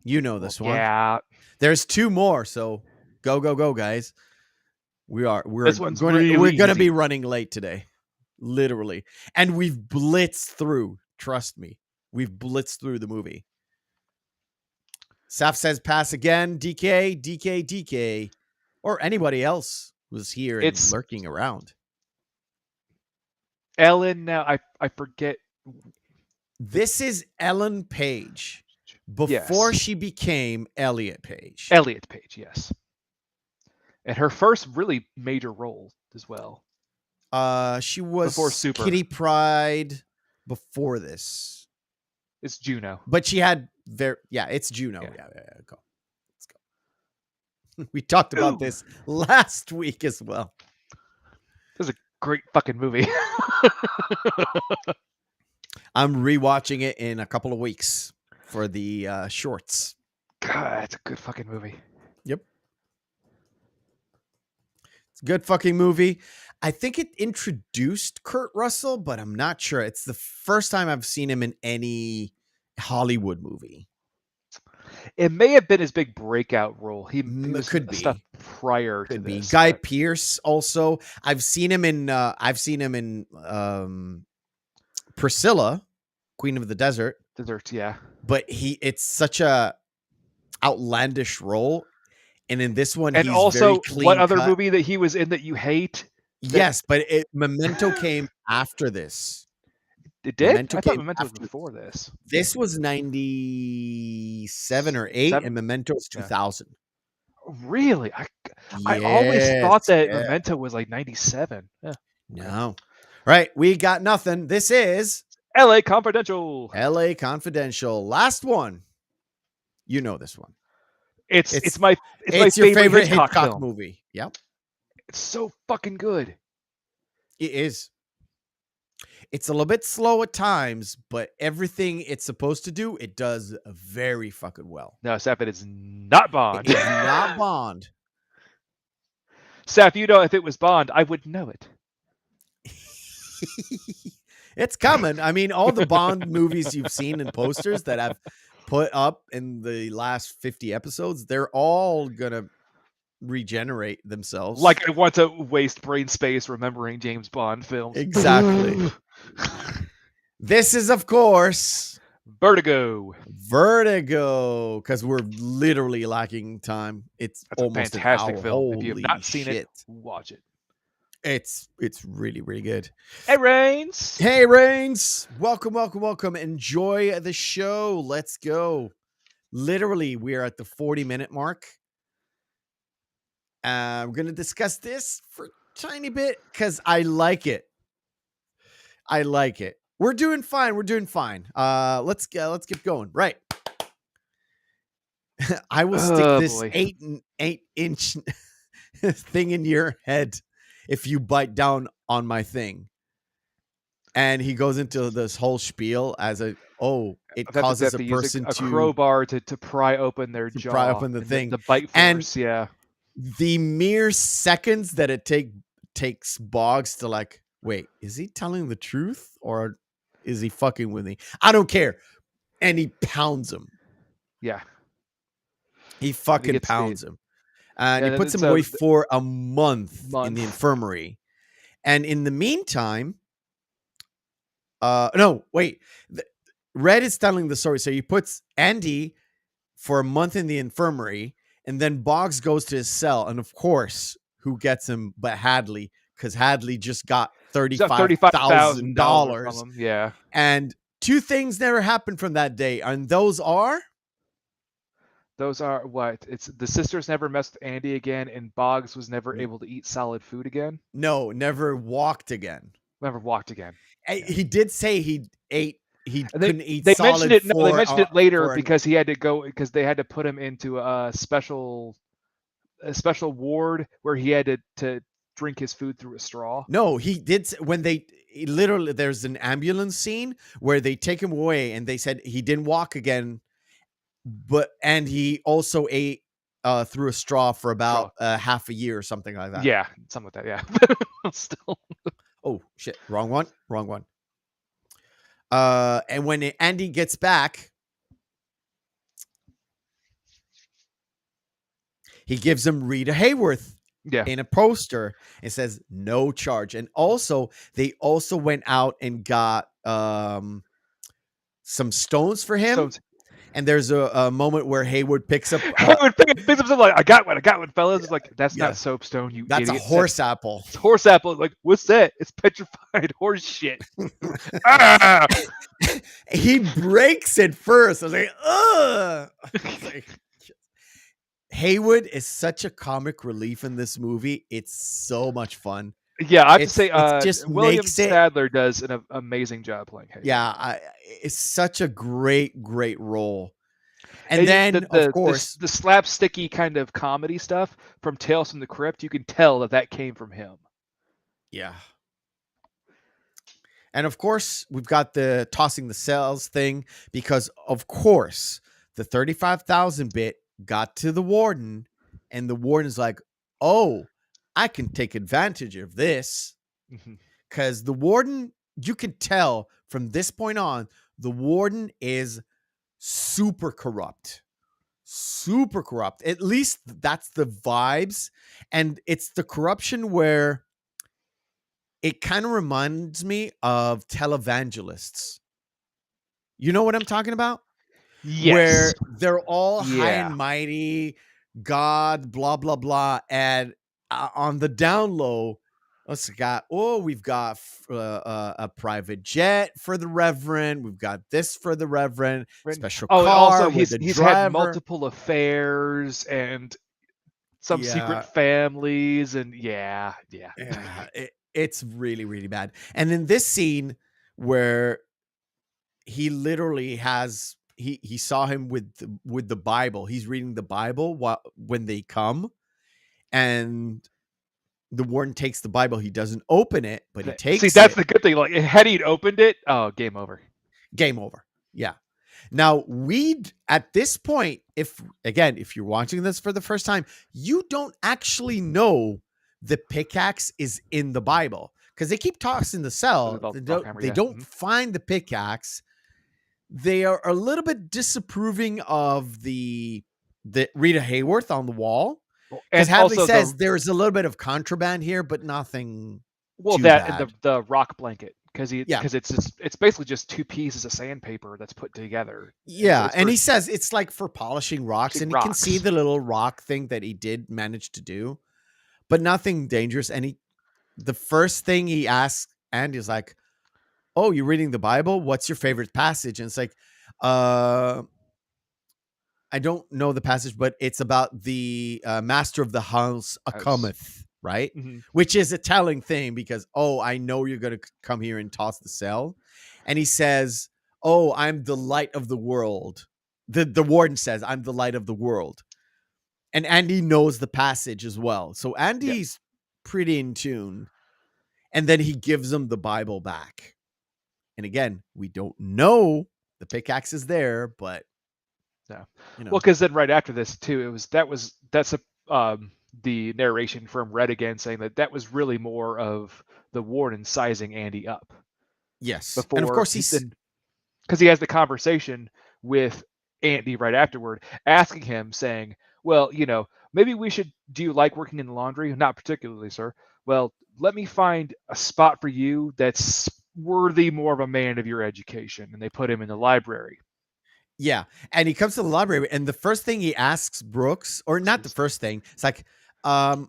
You know this one. Yeah. There's two more, so go, guys. We're gonna be running late today. Literally. And we've blitzed through. Trust me. We've blitzed through the movie. Saf says pass again. DK, or anybody else who's here and It's lurking around. Ellen. Now I forget. This is Ellen Page before Yes. she became Elliot Page. Elliot Page, yes. And her first really major role as well. She Before was Super. Kitty Pryde before this. It's Juno. But she had it's Juno. Yeah. Yeah, go. Let's go. We talked about this last week as well. This is a great fucking movie. I'm rewatching it in a couple of weeks for the shorts. God, it's a good fucking movie. Yep. It's a good fucking movie. I think it introduced Kurt Russell, but I'm not sure. It's the first time I've seen him in any Hollywood movie. It may have been his big breakout role. He was could be stuff prior Could to be this. Guy Pearce also. I've seen him in Priscilla, Queen of the Desert. Yeah. But it's such a outlandish role. And in this one, And he's also, very clean what other cut. movie that he was in that you hate? Yes, but Memento came after this. It did? Memento I thought came Memento was after before this. This was 97 or 8, and Memento was 2000. Really? I always thought that yeah. Memento was like 97. Yeah. No. Right, we got nothing. This is LA Confidential. LA Confidential. Last one. You know this one. It's my your favorite Hitchcock Hitchcock movie. Yep. It's so fucking good. It is. It's a little bit slow at times, but everything it's supposed to do, it does very fucking well. No, Sap, it is not Bond. It's not Bond. Sap, you know, if it was Bond, I would know it. It's coming. I mean, all the Bond movies you've seen in posters that I've put up in the last 50 episodes, they're all gonna regenerate themselves. Like I want to waste brain space remembering James Bond films. Exactly. This is, of course, Vertigo, because we're literally lacking time. That's almost a fantastic an hour. film. Holy if you have not seen shit. it, watch it. It's really, really good. Hey, Rains. Hey, Rains. Welcome. Enjoy the show. Let's go. Literally, we are at the 40-minute mark. We're going to discuss this for a tiny bit because I like it. We're doing fine. Let's get going. Right. I will stick this 8-inch thing in your head if you bite down on my thing. And he goes into this whole spiel as it causes a person a crowbar to pry open their jaw. Pry open the thing. The bite force, yeah. The mere seconds that it takes Boggs to like, wait, is he telling the truth or is he fucking with me? I don't care. And he pounds him. Yeah. He fucking pounds him. And he puts him away for a month in the infirmary. And in the meantime, Red is telling the story. So he puts Andy for a month in the infirmary, and then Boggs goes to his cell. And of course, who gets him but Hadley? Because Hadley just got $35,000 from him. Yeah. And two things never happened from that day. And those are what? It's the sisters never messed with Andy again, and Boggs was never able to eat solid food again. No, never walked again. He did say he couldn't eat they solid mentioned it. for, No, they mentioned it later because they had to put him into a special ward where he had to drink his food through a straw. No, he did when literally there's an ambulance scene where they take him away and they said he didn't walk again, and he also ate through a straw for about half a year or something like that. Yeah, something like that. Yeah. Still. Oh shit! Wrong one. And when Andy gets back, he gives him Rita Hayworth in a poster and says no charge. And also, they also went out and got some stones for him. Stones. And there's a moment where Haywood picks up. Haywood picks up something like, I got one, fellas. It's like, that's Yeah. not soapstone, you That's idiot. a horse apple. It's horse apple. Like, what's that? It's petrified horse shit. Ah! He breaks it first. I was like, ugh. Haywood is such a comic relief in this movie. It's so much fun. Yeah, I have to say, just William makes it. Sadler does an amazing job playing Haywood. Yeah, it's such a great role. And then, of course, the slapsticky kind of comedy stuff from Tales from the Crypt, you can tell that came from him. Yeah. And of course, we've got the tossing the cells thing because, of course, the 35,000 bit got to the warden, and the warden's like, "Oh, I can take advantage of this," because the warden, you can tell from this point on, the warden is super corrupt. At least that's the vibes, and it's the corruption where it kind of reminds me of televangelists. You know what I'm talking about? Yes. Where they're all high and mighty, God, blah, blah, blah. And on the down low, we've got a private jet for the Reverend. We've got this for the Reverend. Special car. Also, with he's driver. had multiple affairs and some secret families. And yeah. It's really, really bad. And in this scene where he literally has, he saw him with the Bible. He's reading the Bible when they come, and the warden takes the Bible. He doesn't open it, but he takes it. See, that's the good thing. Like, had he opened it, oh, game over. Game over. Yeah. Now, at this point, if you're watching this for the first time, you don't actually know the pickaxe is in the Bible because they keep tossing the cell. They don't find the pickaxe. They are a little bit disapproving of the Rita Hayworth on the wall. Because Hadley says there's a little bit of contraband here, but nothing. Well, and the rock blanket, because it's basically just two pieces of sandpaper that's put together. Yeah, and he says it's like for polishing rocks, and you can see the little rock thing that he did manage to do, but nothing dangerous. And the first thing he asks Andy's like, "Oh, you're reading the Bible? What's your favorite passage?" And it's like, I don't know the passage, but it's about the master of the house cometh, right? Mm-hmm. Which is a telling thing because, I know you're going to come here and toss the cell. And he says, "Oh, I'm the light of the world." The warden says, "I'm the light of the world." And Andy knows the passage as well. So Andy's pretty in tune. And then he gives him the Bible back. And again, we don't know the pickaxe is there, but yeah. Well, because then right after this too, that's the narration from Red again saying that was really more of the warden sizing Andy up. Yes, and of course because he has the conversation with Andy right afterward, asking him, saying, "Well, maybe we should. Do you like working in the laundry? Not particularly, sir. Well, let me find a spot for you that's worthy more of a man of your education." And they put him in the library. Yeah, and he comes to the library, and the first thing he asks Brooks, or not the first thing, it's like, how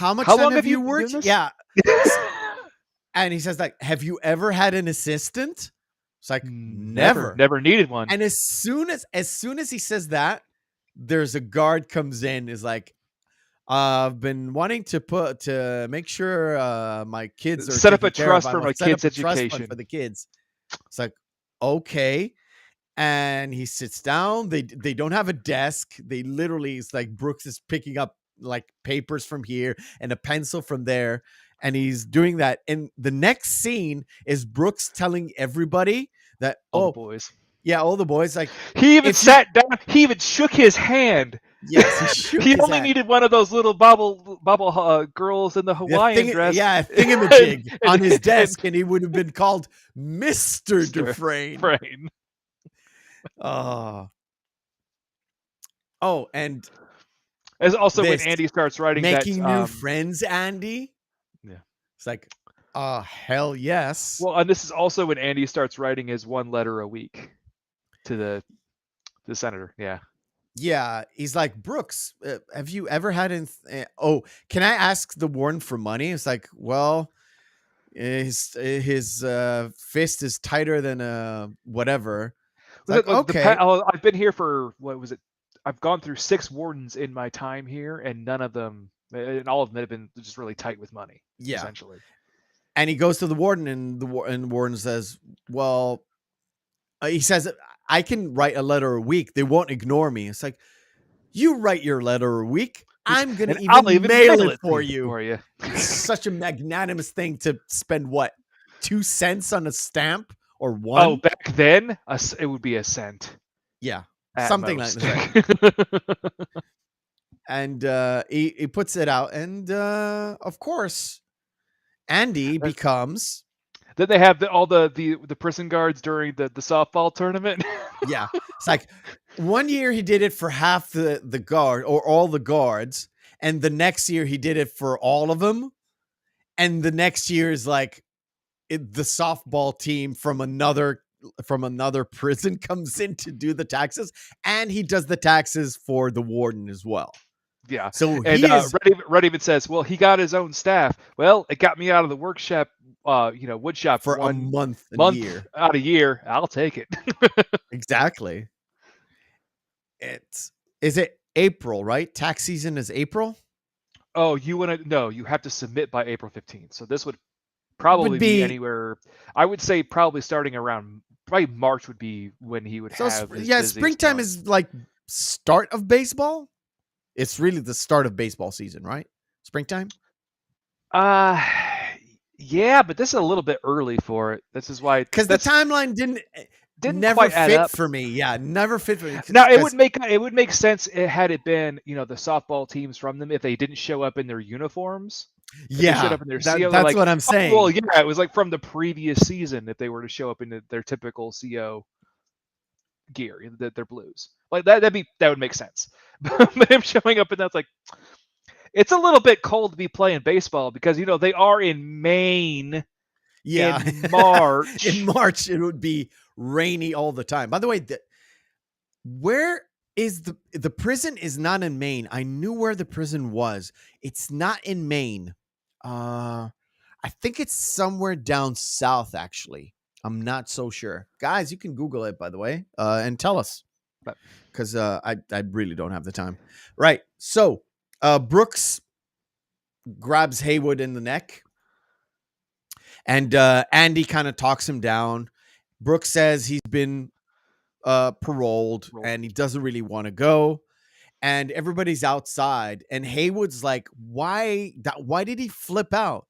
long have you worked? Yeah. And he says, like, "Have you ever had an assistant?" It's like, never needed one. And as soon as he says that, there's a guard comes in, is like, "I've been wanting to make sure my kids are set up a taken care trust of. for my kids' education for the kids." It's like, okay. And he sits down. They don't have a desk. They literally, it's like Brooks is picking up like papers from here and a pencil from there. And he's doing that. And the next scene is Brooks telling everybody that, all the boys. Yeah, all the boys. Like, he even sat down. He even shook his hand. Yes, he only needed one of those little bubble girls in the Hawaiian dress. Yeah, thingamajig on his desk, and he would have been called Mr. Dufresne. And as also when Andy starts writing making new friends, Andy. Yeah, it's like, hell yes. Well, and this is also when Andy starts writing his one letter a week. to the senator. Yeah. Yeah, he's like, Brooks, have you ever had can I ask the warden for money? It's like, well, his fist is tighter than whatever. It's like, Look, okay. I've been here for, what was it? I've gone through 6 wardens in my time here, and none of them, and all of them have been just really tight with money. Yeah. Essentially. And he goes to the warden, and the warden says, well, he says, I can write a letter a week. They won't ignore me. It's like, you write your letter a week. I'm going to I'll even mail it for you. It's such a magnanimous thing to spend, what, 2 cents on a stamp or 1? Oh, back then, it would be a cent. Yeah, something like that. And he puts it out. And of course, Andy becomes... Then they have all the prison guards during the softball tournament. Yeah. It's like, one year he did it for half the guard or all the guards. And the next year he did it for all of them. And the next year is like the softball team from another prison comes in to do the taxes. And he does the taxes for the warden as well. Yeah. So and Red even says, well, he got his own staff. Well, it got me out of the workshop, wood shop for a month year. Out a year. I'll take it. Exactly. Is it April, right? Tax season is April. Oh, you have to submit by April 15th. So this would probably be anywhere. I would say probably starting around March would be when he would have. Springtime is like start of baseball. It's really the start of baseball season, right? Springtime? Yeah, but this is a little bit early for it. This is why, because the timeline didn't never quite fit for me. Yeah, never fit for me. Now it would make sense had it been, the softball teams from them, if they didn't show up in their uniforms. Yeah, showed up in their CO, that's like, what I'm saying. Oh, well, yeah, it was like from the previous season if they were to show up in their typical CO gear, their blues. Like that would make sense. But him showing up and that's like, it's a little bit cold to be playing baseball because they are in Maine. Yeah, in March. In March it would be rainy all the time. By the way, where is the prison? Is not in Maine. I knew where the prison was. It's not in Maine. I think it's somewhere down south. Actually, I'm not so sure. Guys, you can Google it, by the way, and tell us, because I really don't have the time. Right. So Brooks grabs Haywood in the neck, and Andy kind of talks him down. Brooks says he's been paroled and he doesn't really want to go. And everybody's outside. And Haywood's like, why did he flip out?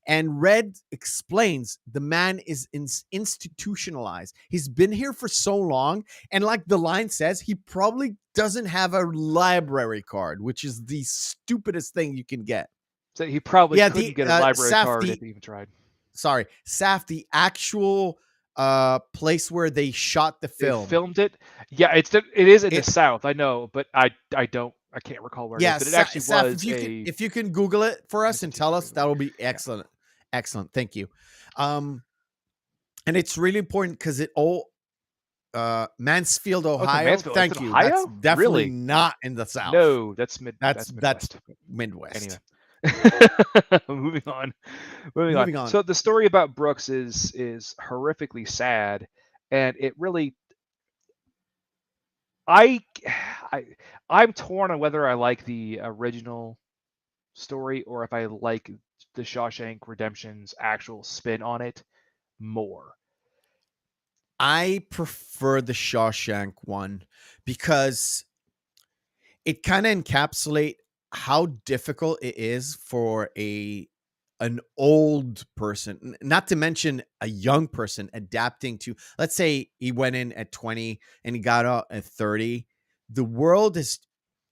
And Red explains the man is institutionalized. He's been here for so long. And like the line says, he probably doesn't have a library card, which is the stupidest thing you can get. So he probably couldn't get a library card if he even tried. Sorry, Saf, the actual place where they shot the film. They filmed it. Yeah, it is in the South, I know, but I can't recall where it is. But it actually Saf, was if you can Google it for us and tell us, that will be excellent. Yeah. Excellent. Thank you. And it's really important because it all Mansfield, Ohio. Mansfield. Thank you. Ohio? That's definitely not in the South. No, that's Midwest. That's Midwest. Anyway. Moving on. So the story about Brooks is horrifically sad, and it really, I'm torn on whether I like the original story or if I like the Shawshank Redemption's actual spin on it more. I prefer the Shawshank one because it kind of encapsulates how difficult it is for an old person, not to mention a young person, adapting to, let's say he went in at 20 and he got out at 30. The world is,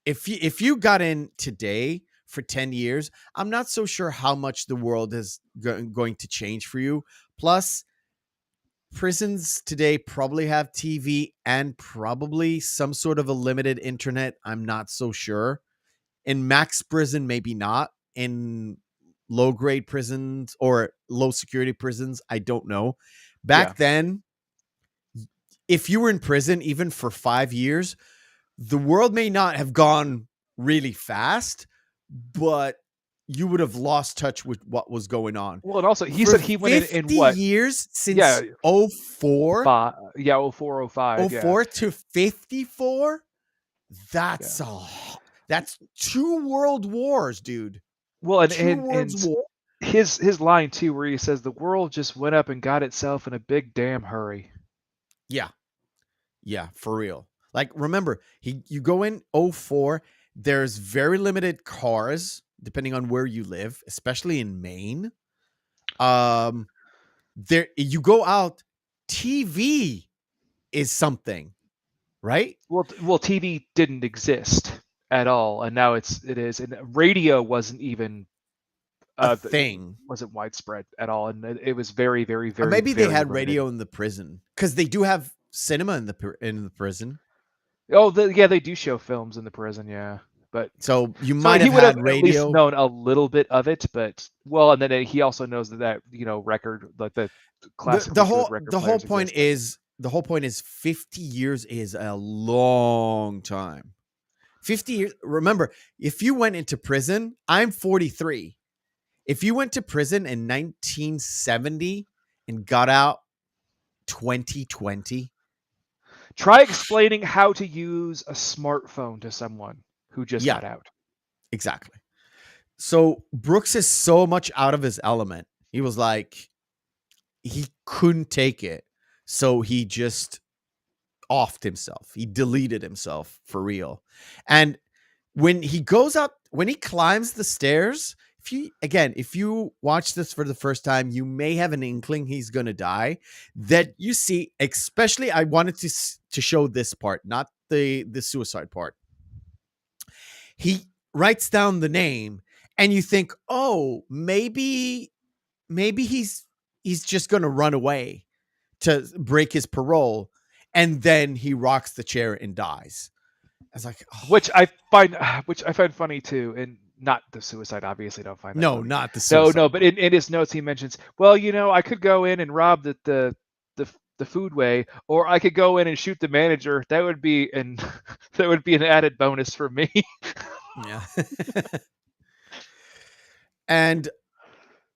if you got in today for 10 years, I'm not so sure how much the world is going to change for you. Plus, prisons today probably have TV and probably some sort of a limited internet. I'm not so sure. In max prison, maybe not. In low grade prisons or low security prisons, I don't know. Back then, if you were in prison, even for 5 years, the world may not have gone really fast, but you would have lost touch with what was going on. Well, and also he For said he went in 50 what? years since Yeah, 04, 04, 05, yeah. 04 to 54, Yeah. that's 2 world wars, dude. Well, 2 world wars. his line too, where he says the world just went up and got itself in a big damn hurry. Yeah, for real. Like, remember, you go in 04, there's very limited cars depending on where you live, especially in Maine. There you go out, TV is something, right? Well, TV didn't exist at all, and now it is, and radio wasn't even A thing. wasn't widespread at all, and it was very, very, Or very. maybe very they had limited. radio in the prison because they do have cinema in the prison. Oh, yeah, they do show films in the prison, yeah. But So you so might he have would had have at least radio. known a little bit of it, but well, and then he also knows that record, like the classic The whole point exist. is 50 years is a long time. 50 years. Remember, if you went into prison, I'm 43. If you went to prison in 1970 and got out 2020, Try explaining how to use a smartphone to someone who just got out. Exactly. So Brooks is so much out of his element. He was like, he couldn't take it. So he just offed himself. He deleted himself for real. And when he goes up, when he climbs the stairs, if you watch this for the first time, you may have an inkling he's going to die. That you see, especially I wanted to show this part, not the suicide part. He writes down the name and you think, oh, maybe he's just going to run away to break his parole. And then he rocks the chair and dies. I was like, oh. which I find funny too, and not the suicide. Obviously, don't find that. No, funny. not the suicide. No. But in his notes, he mentions, well, I could go in and rob the foodway, or I could go in and shoot the manager. That would be an added bonus for me. Yeah. And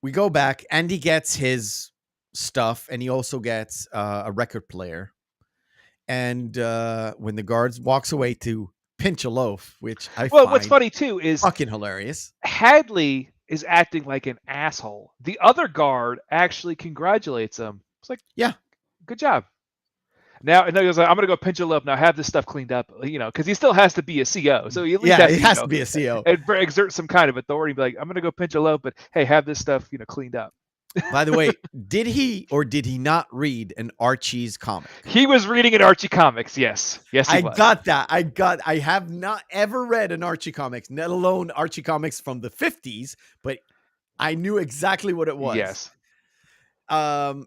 we go back, and he gets his stuff, and he also gets a record player. And when the guards walks away to pinch a loaf, which I find what's funny too is fucking hilarious. Hadley is acting like an asshole. The other guard actually congratulates him. It's like, yeah, good job. Now, and he goes like, I'm gonna go pinch a loaf now. Have this stuff cleaned up, because he still has to be a CO. So he at least has to be a CO and exert some kind of authority. Be like, I'm gonna go pinch a loaf, but hey, have this stuff cleaned up. By the way, did he or did he not read an Archie's comic? He was reading an Archie comics. Yes, he was. Got that. I have not ever read an Archie comics, let alone Archie comics from the 50s, but I knew exactly what it was. Yes.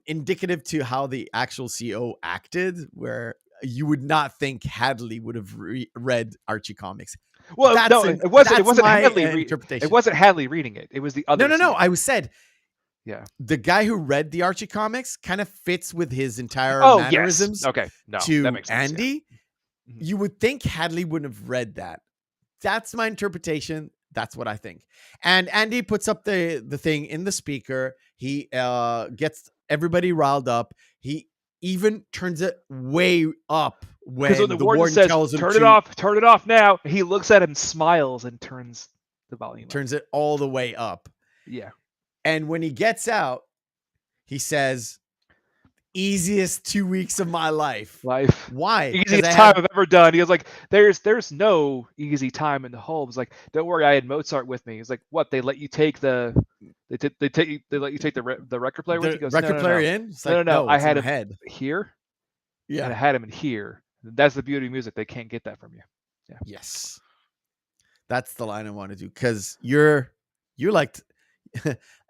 Indicative to how the actual CO acted, where you would not think Hadley would have read Archie comics. Well, it wasn't Hadley interpretation. It wasn't Hadley reading it. It was the other. No. I said. Yeah. The guy who read the Archie comics kind of fits with his entire mannerisms. Yes. Okay. No, to that makes sense, Andy. Yeah. You would think Hadley wouldn't have read that. That's my interpretation. That's what I think. And Andy puts up the thing in the speaker. He gets everybody riled up. He even turns it way up when the warden says, tells him turn it off now. He looks at him, smiles, and turns the volume up. Turns it all the way up. Yeah. And when he gets out, he says, easiest 2 weeks of my life. Why? Easiest time I've ever done. He was like, there's no easy time in the hole. It's like, don't worry, I had Mozart with me. He's like, what? They let you take the record player with you? He goes, record player in? It's like, no. I had him head here. Yeah. And I had him in here. That's the beauty of music. They can't get that from you. Yeah. Yes. That's the line I want to do. Because you liked,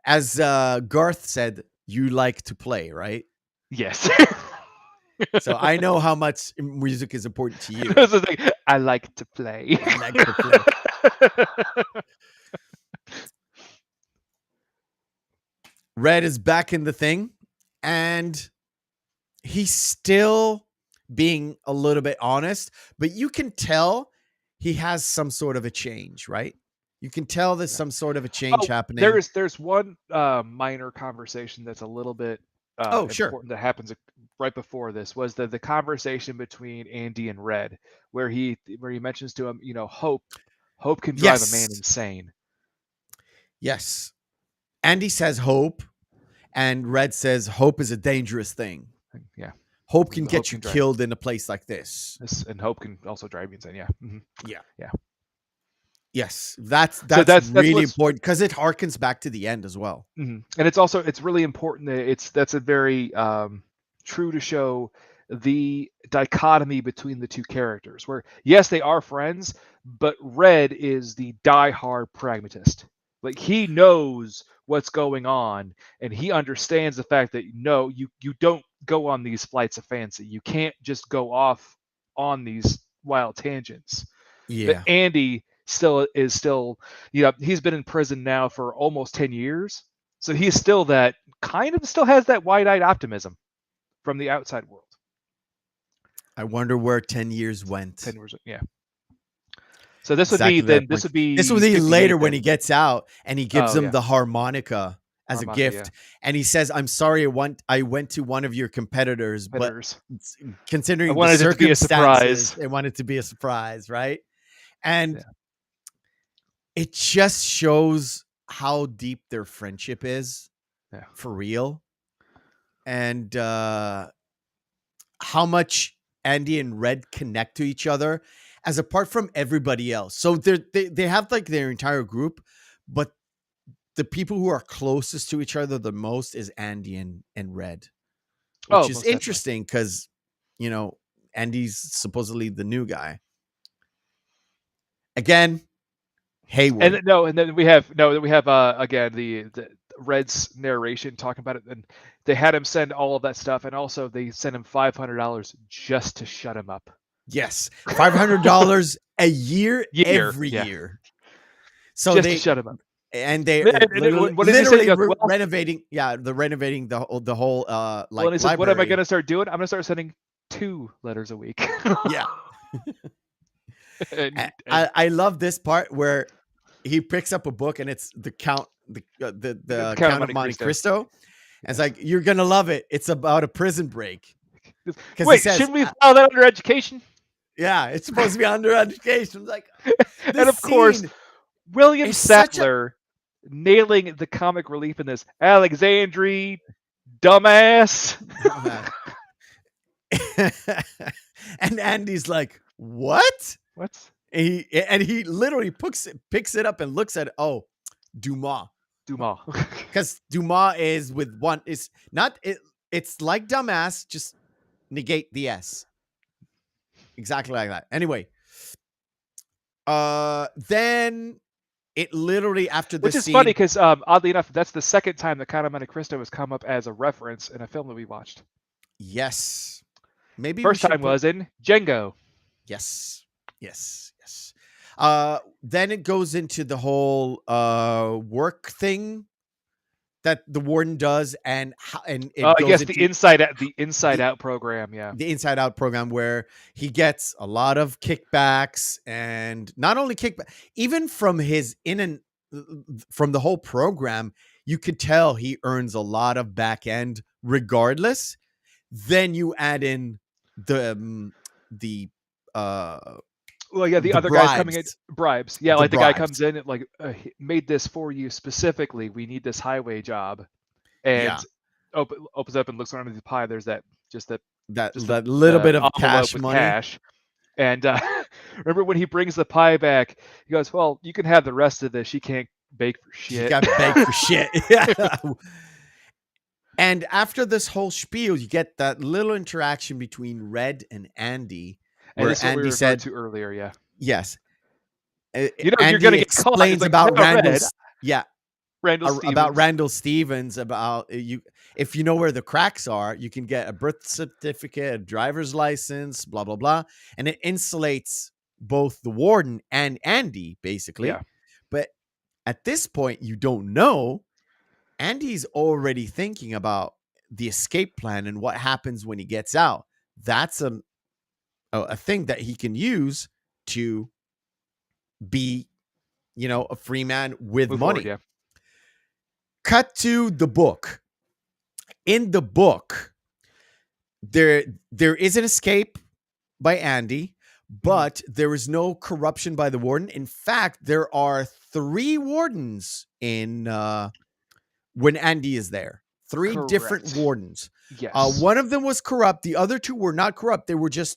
as Garth said, you like to play, right? Yes. So I know how much music is important to you. I like to play. Red is back in the thing, and he still being a little bit honest, but you can tell he has some sort of a change, right? You can tell there's some sort of a change happening. There's one minor conversation that's a little bit Sure. important that happens right before this, was the conversation between Andy and Red, where he mentions to him, hope can drive a man insane. Yes. Andy says hope, and Red says hope is a dangerous thing. Yeah. Hope can get you killed in a place like this. And hope can also drive you insane. Yeah. Mm-hmm. Yeah. Yes, that's really important because it harkens back to the end as well. Mm-hmm. And it's really important that that's a very true to show the dichotomy between the two characters, where yes, they are friends, but Red is the diehard pragmatist. Like, he knows what's going on, and he understands the fact that no, you don't go on these flights of fancy. You can't just go off on these wild tangents. Yeah. But Andy is still, he's been in prison now for almost 10 years. So he's still has that wide-eyed optimism from the outside world. I wonder where 10 years went. 10 years, yeah. So this would be later when he gets out and he gives him the harmonica as a gift. Yeah. And he says, I'm sorry, I went to one of your competitors, but considering the circumstances, I wanted it to be a surprise, right? And it just shows how deep their friendship is for real. And how much Andy and Red connect to each other as apart from everybody else. So they have like their entire group, but the people who are closest to each other the most is Andy and Red, which is interesting because, Andy's supposedly the new guy. Again, Hayward. And then we have again the Red's narration talking about it, and they had him send all of that stuff, and also they sent him $500 just to shut him up. Yes, $500 a year every year. So just to shut him up. And they literally renovating. Yeah, they're renovating the whole he says, what am I going to start doing? I'm going to start sending 2 letters a week. Yeah. I love this part where he picks up a book and it's the Count of Monte Cristo. And it's like, you're gonna love it. It's about a prison break. Wait, shouldn't we file that under education? Yeah, it's supposed to be under education. Like, and of course, William Sadler nailing the comic relief in this. Alexandre, dumbass. And Andy's like, what? What? And he literally picks it up and looks at it. Oh, Dumas. Because Dumas is with one. It's not. It's like dumbass. Just negate the S. Exactly like that. Anyway. Then it literally after this, which is funny because oddly enough, that's the second time the Count of Monte Cristo has come up as a reference in a film that we watched. Yes. Maybe first time was in Django. Yes. Then it goes into the whole work thing that the warden does, and it goes into the Inside Out program. Yeah, the Inside Out program where he gets a lot of kickbacks, and not only kickback, even from from the whole program, you could tell he earns a lot of back end regardless. Then you add in the other guys coming in, bribes. Yeah, like the guy comes in and like made this for you specifically. We need this highway job, and opens up and looks around the pie. There's that little bit of cash money. And remember when he brings the pie back, he goes, "Well, you can have the rest of this. She can't bake for shit." She got baked for shit. Yeah. And after this whole spiel, you get that little interaction between Red and Andy. Where Andy said to earlier, yeah. Yes. You're going to get explains about Randall. Yeah. Randall Stevens about if you know where the cracks are, you can get a birth certificate, a driver's license, blah, blah, blah. And it insulates both the warden and Andy, basically. Yeah. But at this point, you don't know. Andy's already thinking about the escape plan and what happens when he gets out. That's a thing that he can use to be, a free man with Move money. forward, yeah. Cut to the book. In the book, there is an escape by Andy, but there is no corruption by the warden. In fact, there are 3 wardens in when Andy is there. 3 different Correct. wardens. Yes. One of them was corrupt. The other 2 were not corrupt. They were just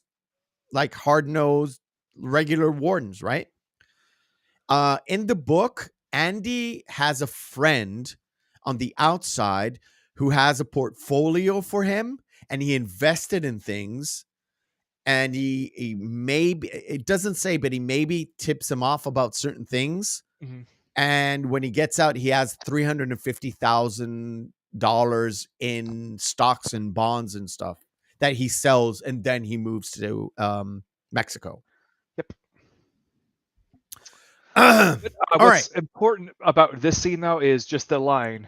like hard-nosed, regular wardens, right? In the book, Andy has a friend on the outside who has a portfolio for him, and he invested in things. And he maybe, it doesn't say, but he maybe tips him off about certain things. Mm-hmm. And when he gets out, he has $350,000 in stocks and bonds and stuff that he sells, and then he moves to Mexico. Yep. All What's right. important about this scene, though, is just the line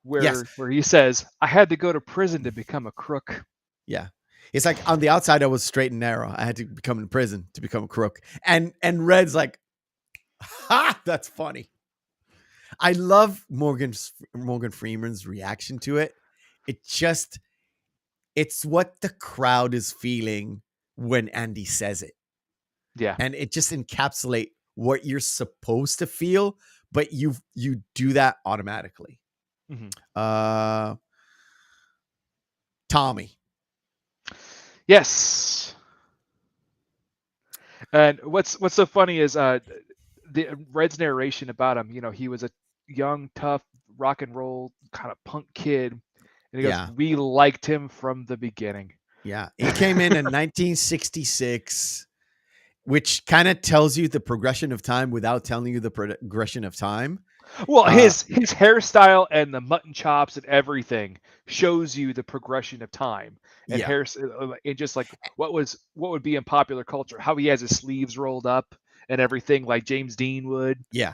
where Yes. where he says, "I had to go to prison to become a crook." Yeah. It's like on the outside, I was straight and narrow. I had to become in prison to become a crook. And Red's like, ha, that's funny. I love Morgan Freeman's reaction to it. It's what the crowd is feeling when Andy says it. Yeah. And it just encapsulates what you're supposed to feel, but you do that automatically. Mm-hmm. Tommy. Yes. And what's so funny is the Red's narration about him. He was a young, tough, rock and roll kind of punk kid, and he goes, "We liked him from the beginning." Yeah, he came in 1966, which kind of tells you the progression of time without telling you the progression of time. Well, his hairstyle and the mutton chops and everything shows you the progression of time. And and just like what would be in popular culture, how he has his sleeves rolled up and everything like James Dean would. Yeah,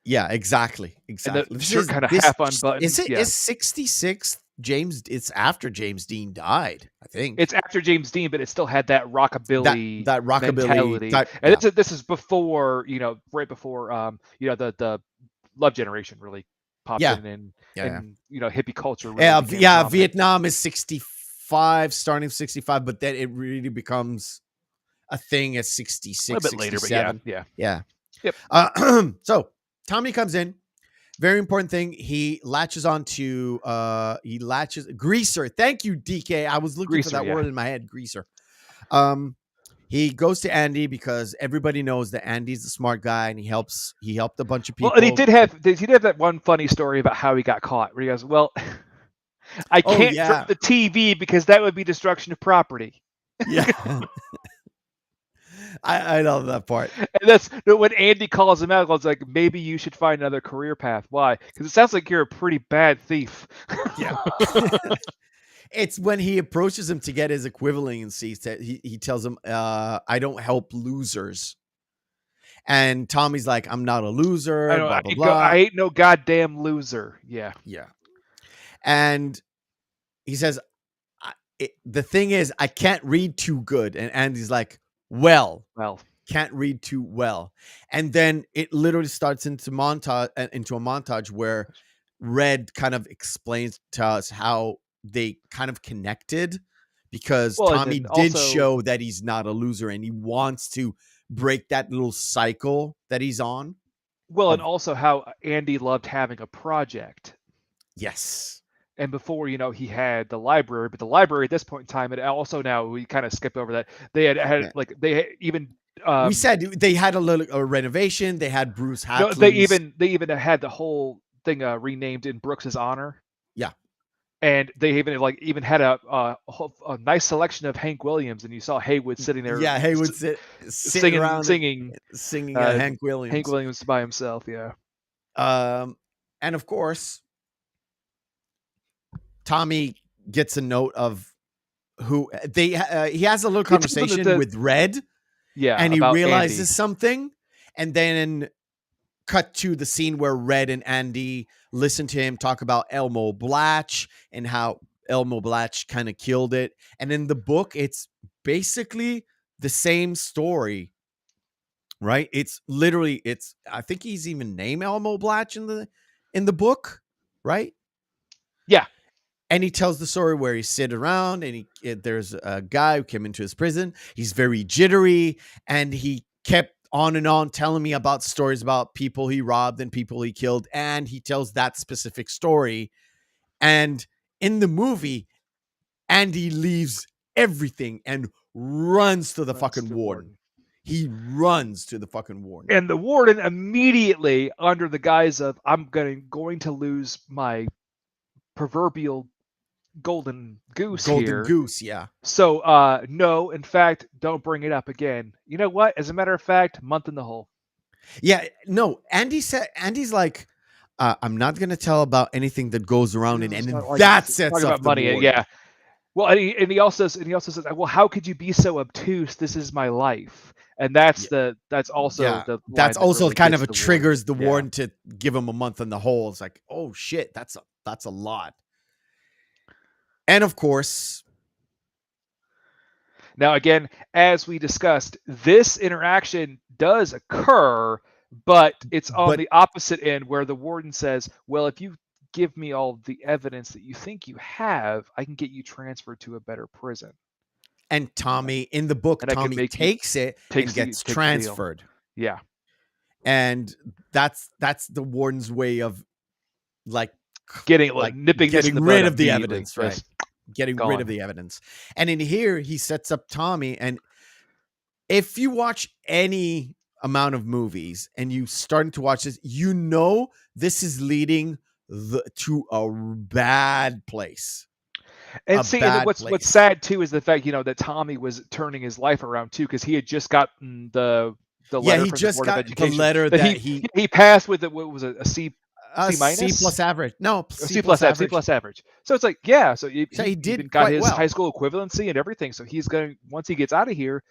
exactly. And the shirt kind of half unbuttoned. Is 66 James? It's after James Dean died, I think. It's after James Dean, but it still had that rockabilly that rockabilly mentality. type. And this is before, right before the Love Generation really popped in, and hippie culture. Really Vietnam is 65, starting 65, but then it really becomes a thing at 66, a little bit 67. Later, but yeah. Yep. So Tommy comes in. Very important thing. He latches onto greaser. Thank you, DK. I was looking for that word in my head, greaser. He goes to Andy because everybody knows that Andy's the smart guy, and he helped a bunch of people. Well, and he did have that one funny story about how he got caught, where he goes, "Well, I can't drop the TV because that would be destruction of property." Yeah. I love that part. And that's when Andy calls him out. It's like, maybe you should find another career path. Why? Because it sounds like you're a pretty bad thief. Yeah. It's when he approaches him to get his equivalency that he tells him, I don't help losers. And Tommy's like, I'm not a loser. Blah, blah, blah. I ain't no goddamn loser. Yeah. Yeah. And he says, the thing is, I can't read too good. And Andy's like, well, can't read too well. And then it literally starts into a montage where Red kind of explains to us how they kind of connected, because Tommy did show that he's not a loser and he wants to break that little cycle that he's on. Well, and also how Andy loved having a project. Yes. And before, he had the library, but the library at this point in time, and also now we kind of skipped over that. They had like they even we said they had a renovation. They had Bruce Hatley's. No, they even had the whole thing renamed in Brooks's honor. Yeah. And they even had a nice selection of Hank Williams, and you saw Haywood sitting there. Yeah, Haywood singing Hank Williams. Hank Williams by himself. Yeah. And of course, Tommy gets a note of who he has a little conversation with Red. Yeah, and he realizes Andy something, and then cut to the scene where Red and Andy listen to him talk about Elmo Blatch and how Elmo Blatch kind of killed it. And in the book, it's basically the same story, right? It's literally, I think he's even named Elmo Blatch in the book, right? Yeah. And he tells the story where he's sitting around and there's a guy who came into his prison. He's very jittery, and he kept on and on telling me about stories about people he robbed and people he killed. And he tells that specific story. And in the movie, Andy leaves everything and runs to the fucking warden. He runs to the fucking warden. And the warden immediately, under the guise of, I'm going to lose my proverbial golden goose here. Goose, yeah. So, no, in fact, don't bring it up again. You know what? As a matter of fact, month in the hole. Yeah, no, Andy's like, I'm not going to tell about anything that goes around, and that sets up the money. warden. Yeah. Well, and he also says, well, how could you be so obtuse? This is my life. And that's also really kind of triggers the warden to give him a month in the hole. It's like, oh shit, that's a lot. And of course, now again, as we discussed, this interaction does occur, but it's on the opposite end, where the warden says, well, if you give me all the evidence that you think you have, I can get you transferred to a better prison. And Tommy, in the book, Tommy takes it and gets transferred. Yeah. And that's the warden's way of getting rid of the evidence, right? Getting rid of the evidence. And in here, he sets up Tommy. And if you watch any amount of movies and you starting to watch this, you know this is leading to a bad place. And what's sad too is the fact, that Tommy was turning his life around too, because he had just gotten the letter from the Board of Education. The letter that he passed with what was it, a C minus? C plus average. No, C plus average. So it's like, yeah, so he got his high school equivalency and everything. So he's going, once he gets out of here,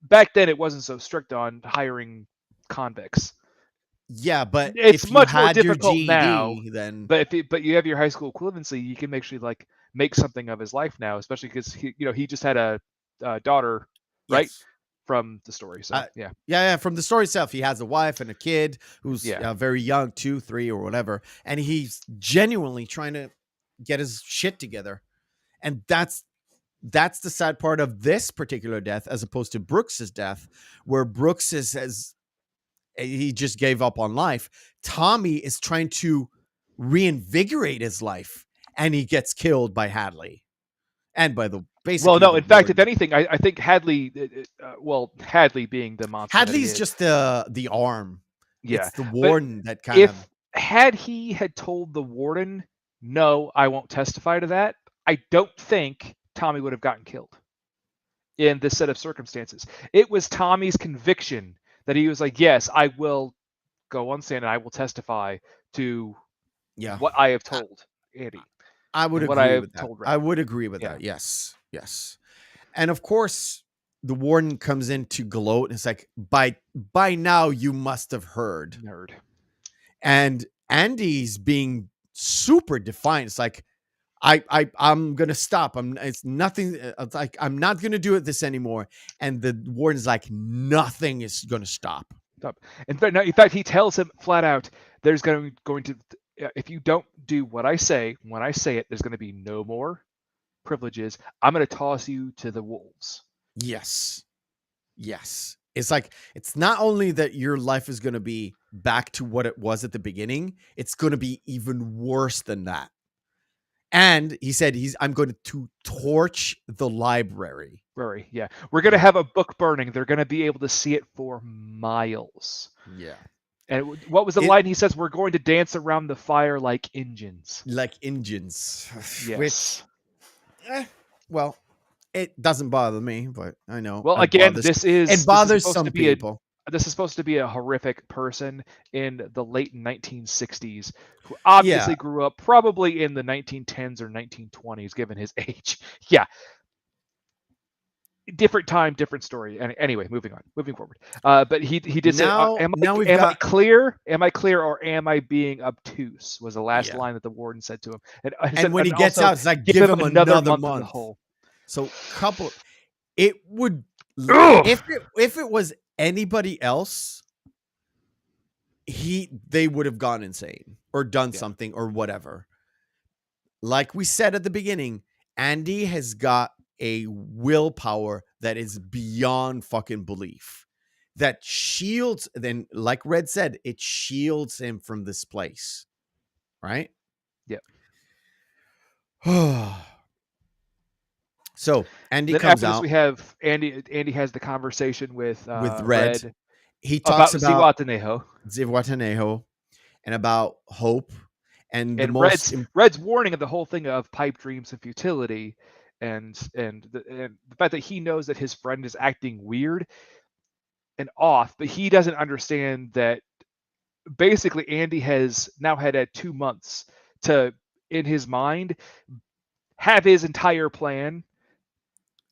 back then it wasn't so strict on hiring convicts. Yeah, but it's much more difficult GED, now. Then, but you have your high school equivalency, you can actually make something of his life now, especially because he just had a daughter, right? Yes. From the story. So yeah, from the story itself, he has a wife and a kid who's very young, 2, 3, or whatever, and he's genuinely trying to get his shit together, and that's the sad part of this particular death, as opposed to Brooks's death, where Brooks he just gave up on life. Tommy is trying to reinvigorate his life, and he gets killed by Hadley. And by in fact, if anything, I think Hadley, Hadley being the monster. Hadley's just the arm. Yeah. It's the warden that kind of. Had he had told the warden, no, I won't testify to that, I don't think Tommy would have gotten killed in this set of circumstances. It was Tommy's conviction that he was like, yes, I will go on stand and I will testify to what I have told Andy. I would agree with that. I would agree with that. Yes. And of course, the warden comes in to gloat, and it's like, by now you must have heard. Nerd. And Andy's being super defiant. It's like, I'm gonna stop. It's nothing. It's like, I'm not gonna do this anymore. And the warden's like, nothing is gonna stop. In fact, he tells him flat out, there's going to, if you don't do what I say when I say it, there's going to be no more privileges. I'm going to toss you to the wolves. Yes. It's like, it's not only that your life is going to be back to what it was at the beginning, it's going to be even worse than that. And he said, I'm going to torch the library. Yeah. We're going to have a book burning. They're going to be able to see it for miles. Yeah. And what was the line he says? We're going to dance around the fire like engines. Yes. Which, well, it doesn't bother me, but I know. Well, again, it bothers some people. This is supposed to be a horrific person in the late 1960s who obviously grew up probably in the 1910s or 1920s, given his age. Yeah. Different time, different story. Anyway, moving forward. But he did say, am I clear? Am I clear, or am I being obtuse? Was the last line that the warden said to him. And when he gets out, it's like, give him another month. So it would Ugh! if it was anybody else, they would have gone insane or done something or whatever. Like we said at the beginning, Andy has got a willpower that is beyond fucking belief. That shields, then like Red said, it shields him from this place. Right? Yep. So Andy Then comes after this, out we have Andy. Andy has the conversation with Red. Red He about talks about Zihuatanejo. and about hope and the And most Red's warning of the whole thing of pipe dreams and futility, and the fact that he knows that his friend is acting weird and off, but he doesn't understand that basically Andy has now had 2 months to, in his mind, have his entire plan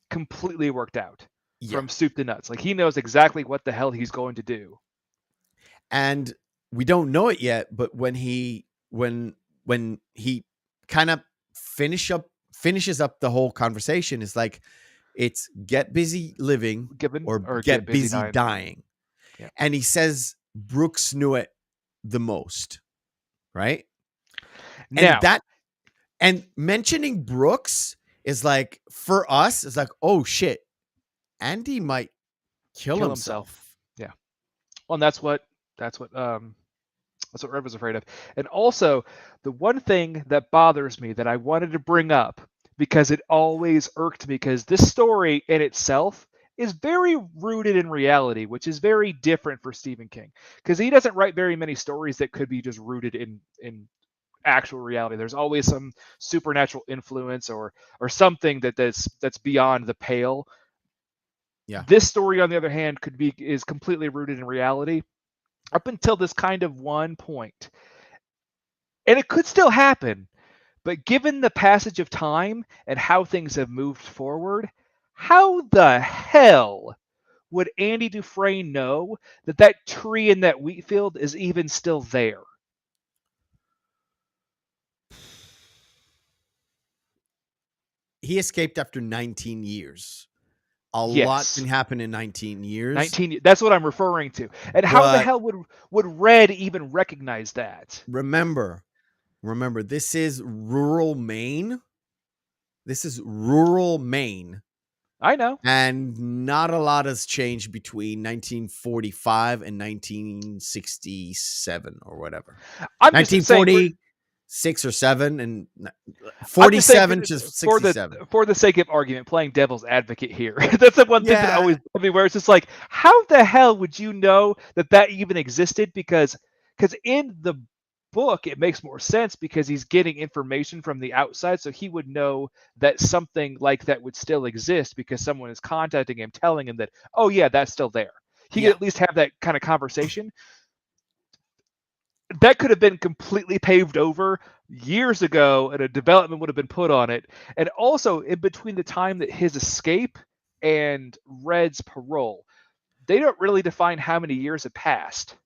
completely worked out from soup to nuts. Like he knows exactly what the hell he's going to do. And we don't know it yet, but when he kind of finishes up the whole conversation, it's like it's get busy living or get busy dying. Yeah. And he says Brooks knew it the most, right? Now, and mentioning Brooks is like, for us, it's like, oh shit, Andy might kill himself. Yeah. Well, and that's what Red was afraid of. And also, the one thing that bothers me that I wanted to bring up, because it always irked me, because this story in itself is very rooted in reality, which is very different for Stephen King, because he doesn't write very many stories that could be just rooted in actual reality. There's always some supernatural influence or something that's beyond the pale. Yeah. This story, on the other hand, is completely rooted in reality up until this kind of one point. And it could still happen, but given the passage of time and how things have moved forward, how the hell would Andy Dufresne know that tree in that wheat field is even still there? He escaped after 19 years. A lot can happen in 19 years. 19. That's what I'm referring to. And how the hell would Red even recognize that? Remember, this is rural Maine. I know. And not a lot has changed between 1945 and 1967 or whatever. 1946 or 7 and 47 to 67. For the sake of argument, playing devil's advocate here. That's the one thing that always bugged me, where it's just like, how the hell would you know that even existed? Because in the book it makes more sense, because he's getting information from the outside, so he would know that something like that would still exist because someone is contacting him, telling him that, oh yeah, that's still there. He could at least have that kind of conversation. That could have been completely paved over years ago, and a development would have been put on it. And also, in between the time that his escape and Red's parole, they don't really define how many years have passed.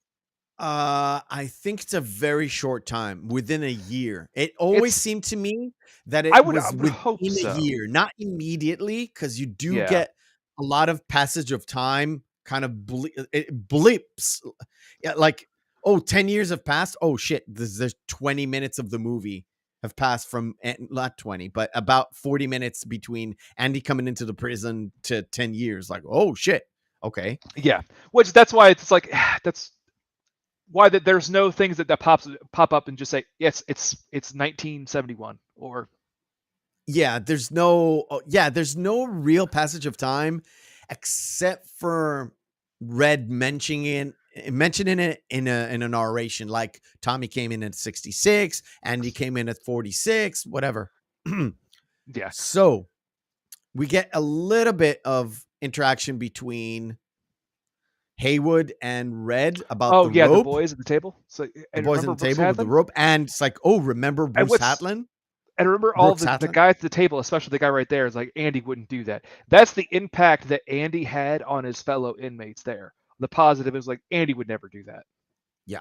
I think it's a very short time, within a year. It always seemed to me that it was within a year, not immediately, because you do get a lot of passage of time, kind of blips. Like, 10 years have passed. Oh shit, there's 20 minutes of the movie have passed from, not 20, but about 40 minutes between Andy coming into the prison to 10 years. Like, oh shit. Okay. Yeah. Which that's why it's like, that's why there's no things that pop up and just say, yes, it's 1971 or. Yeah. There's no real passage of time except for Red mentioning it in a narration, like Tommy came in at 66, Andy came in at 46, whatever. Yeah. So we get a little bit of interaction between Haywood and Red about the rope. The boys at the table. So the boys at the table with the rope, and it's like, oh, remember Bruce Hatlin? And remember all the guys at the table, especially the guy right there, is like, Andy wouldn't do that. That's the impact that Andy had on his fellow inmates there. The positive is like, Andy would never do that. Yeah,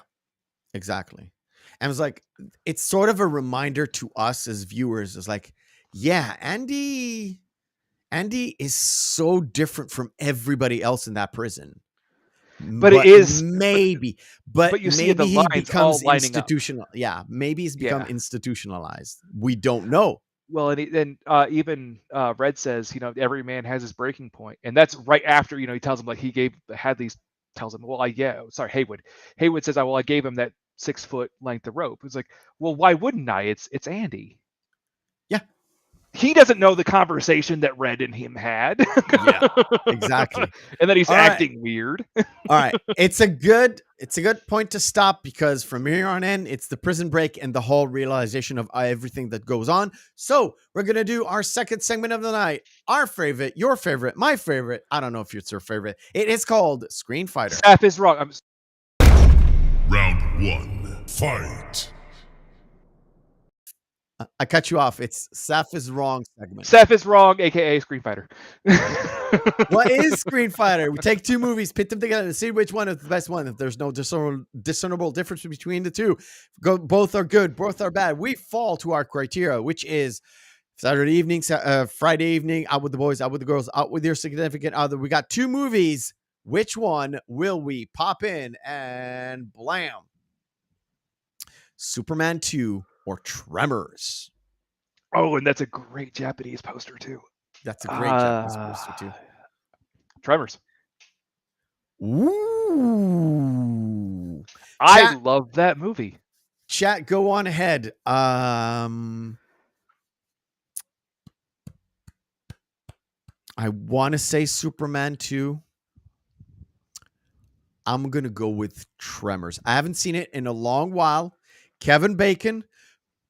exactly. And it was like, it's sort of a reminder to us as viewers. It's like, yeah, Andy Andy is so different from everybody else in that prison. But it is, maybe, but you see the he lines all becomes lining up. institutional. Yeah, maybe he's become Yeah. institutionalized. We don't know. Well, and even Red says, every man has his breaking point, and that's right after, he tells him like tells him, well, Haywood. Haywood says, I gave him that 6 foot length of rope. It's like, well, why wouldn't I? It's Andy. Yeah. He doesn't know the conversation that Red and him had. Yeah, exactly. And then he's All acting weird. All right. It's a good point to stop, because from here on in, it's the prison break and the whole realization of everything that goes on. So we're going to do our second segment of the night. Our favorite, your favorite, my favorite. I don't know if it's your favorite. It is called Screen Fighter. Saf is wrong. Round 1, fight. I cut you off. It's Saf is wrong segment. Saf is wrong, aka Screen Fighter. What is Screen Fighter? We take two movies, pit them together, and see which one is the best one. If there's no discernible difference between the two, both are good, both are bad. We fall to our criteria, which is Saturday evening, Friday evening, out with the boys, out with the girls, out with your significant other. We got two movies. Which one will we pop in and blam? Superman 2 or Tremors? Oh, and that's a great Japanese poster too. That's a great Japanese poster too. Tremors. Ooh. I love that movie. Chat, go on ahead. I want to say Superman 2. I'm going to go with Tremors. I haven't seen it in a long while. Kevin Bacon,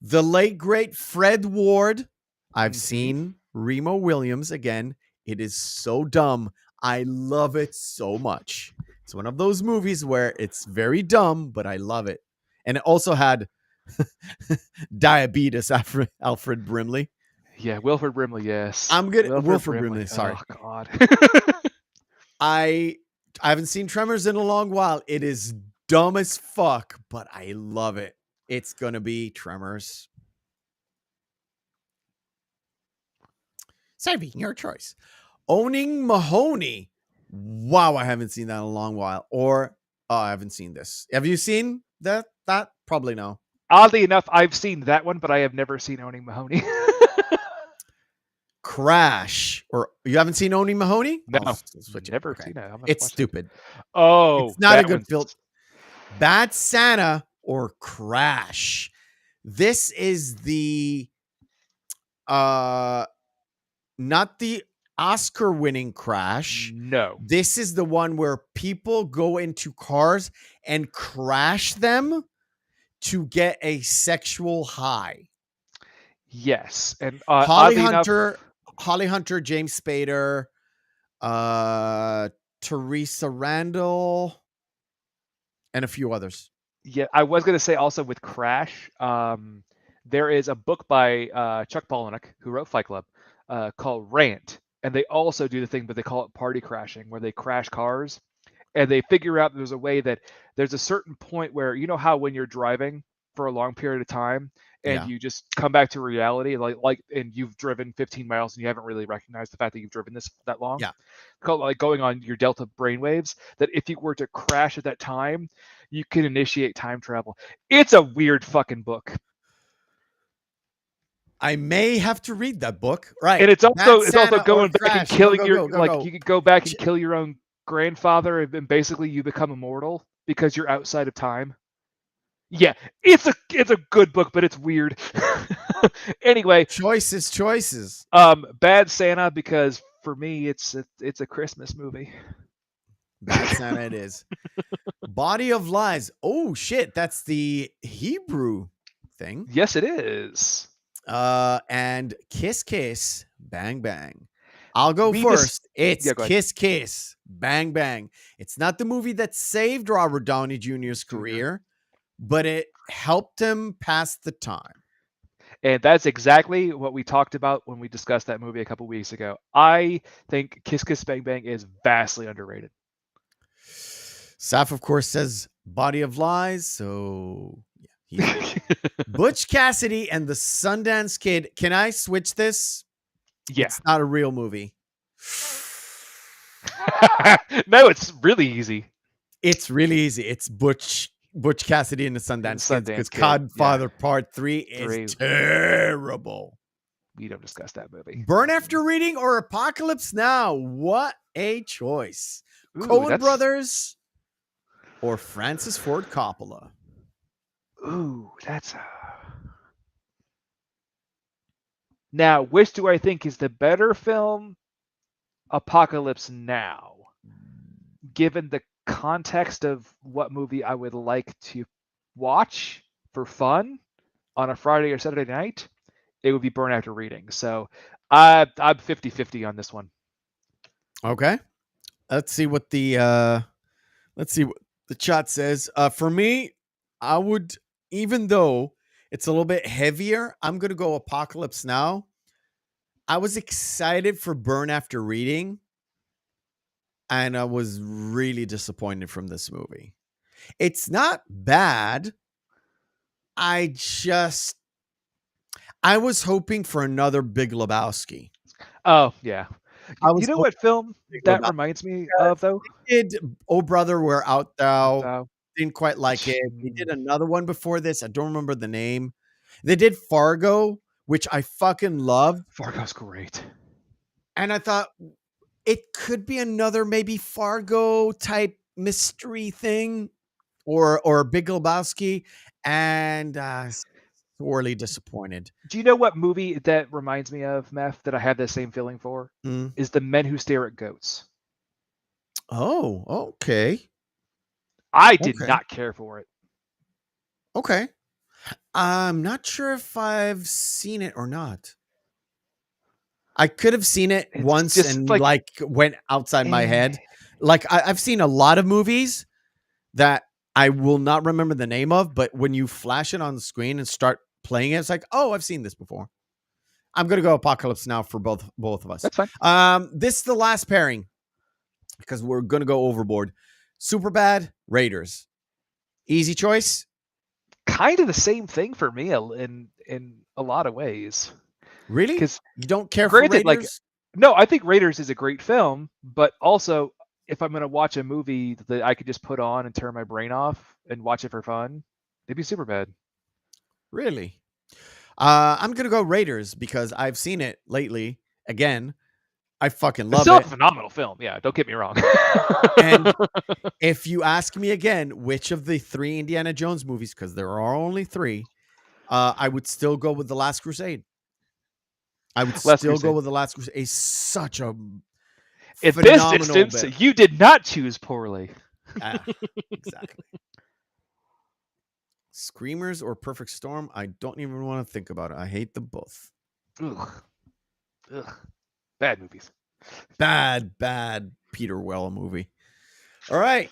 the late, great Fred Ward. I've seen Remo Williams again. It is so dumb. I love it so much. It's one of those movies where it's very dumb, but I love it. And it also had diabetes, Alfred Brimley. Yeah, Wilford Brimley, yes. I'm good. Wilford Brimley, sorry. Oh, God. I haven't seen Tremors in a long while. It is dumb as fuck, but I love it. It's going to be Tremors. Sorry, your choice. Owning Mahoney. Wow, I haven't seen that in a long while. Or, I haven't seen this. Have you seen that? Probably no. Oddly enough, I've seen that one, but I have never seen Owning Mahoney. Crash. Or you haven't seen Owning Mahoney? No, never seen it. It's stupid. Oh, it's not a good film. Bad Santa or Crash. This is the not the Oscar-winning Crash. No. This is the one where people go into cars and crash them to get a sexual high. Yes. And Holly Hunter, James Spader, Teresa Randall, and a few others. Yeah, I was going to say also with Crash, there is a book by Chuck Palahniuk, who wrote Fight Club, called Rant. And they also do the thing, but they call it party crashing, where they crash cars. And they figure out there's a way that there's a certain point where, you know how when you're driving for a long period of time and you just come back to reality, like and you've driven 15 miles and you haven't really recognized the fact that you've driven that long. Yeah. Called like going on your delta brainwaves, that if you were to crash at that time, you can initiate time travel. It's a weird fucking book. I may have to read that book. Right. And it's also going back and killing you could go back and kill your own grandfather, and basically you become immortal because you're outside of time. Yeah, it's a good book, but it's weird. Anyway, choices. Bad Santa, because for me it's a Christmas movie. Bad Santa it is. Body of Lies. Oh shit, that's the Hebrew thing. Yes, it is. And Kiss Kiss Bang Bang. I'll go first. It's Kiss Kiss Bang Bang. It's not the movie that saved Robert Downey Jr.'s career, but it helped him pass the time. And that's exactly what we talked about when we discussed that movie a couple weeks ago. I think Kiss Kiss Bang Bang is vastly underrated. Saf, of course, says Body of Lies. So yeah, Butch Cassidy and the Sundance Kid. Can I switch this? Yeah. It's not a real movie. No, it's really easy. It's really easy. It's Butch Cassidy and the Sundance Kid, because Sundance Kid, Godfather Part 3 is 3. terrible. We don't discuss that movie. Burn After Reading or Apocalypse Now? What a choice. Ooh, Coen Brothers or Francis Ford Coppola? Ooh, that's Now, which do I think is the better film? Apocalypse Now. Given the context of what movie I would like to watch for fun on a Friday or Saturday night, it would be Burn After Reading. So I'm 50-50 on this one. Okay. Let's see what the chat says. For me, I would, even though it's a little bit heavier, I'm gonna go Apocalypse Now. I was excited for Burn After Reading, and I was really disappointed from this movie. It's not bad. I was hoping for another Big Lebowski. Oh, yeah. You know hoping what film Big that Lebowski. reminds me of, though? They did Oh Brother, Where Art Thou? So, Didn't quite like it. They did another one before this. I don't remember the name. They did Fargo, which I fucking love. Fargo's great. And I thought it could be another maybe Fargo type mystery thing, or Big Lebowski, and sorely disappointed. Do you know what movie that reminds me of, Meth, that I have the same feeling for? Is The Men Who Stare at Goats. Oh, okay. I did not care for it. Okay. I'm not sure if I've seen it or not. I could have seen it once and like went outside my head. Like I've seen a lot of movies that I will not remember the name of, but when you flash it on the screen and start playing it, it's like, oh, I've seen this before. I'm gonna go Apocalypse Now for both of us. That's fine. This is the last pairing because we're gonna go overboard. Superbad, Raiders. Easy choice. Kind of the same thing for me in a lot of ways. Really? Because you don't care for Raiders? No, I think Raiders is a great film, but also if I'm gonna watch a movie that I could just put on and turn my brain off and watch it for fun, it'd be Superbad. Really? I'm gonna go Raiders because I've seen it lately. Again, I fucking love it. It's still a phenomenal film. Yeah, don't get me wrong. And if you ask me again, which of the 3 Indiana Jones movies, because there are only 3, I would still go with The Last Crusade. I would still go with The Last Crusade. It's such a in this instance, you did not choose poorly. Exactly. Screamers or Perfect Storm? I don't even want to think about it. I hate them both. Ugh. Bad movies. Bad Peter Weller movie. All right.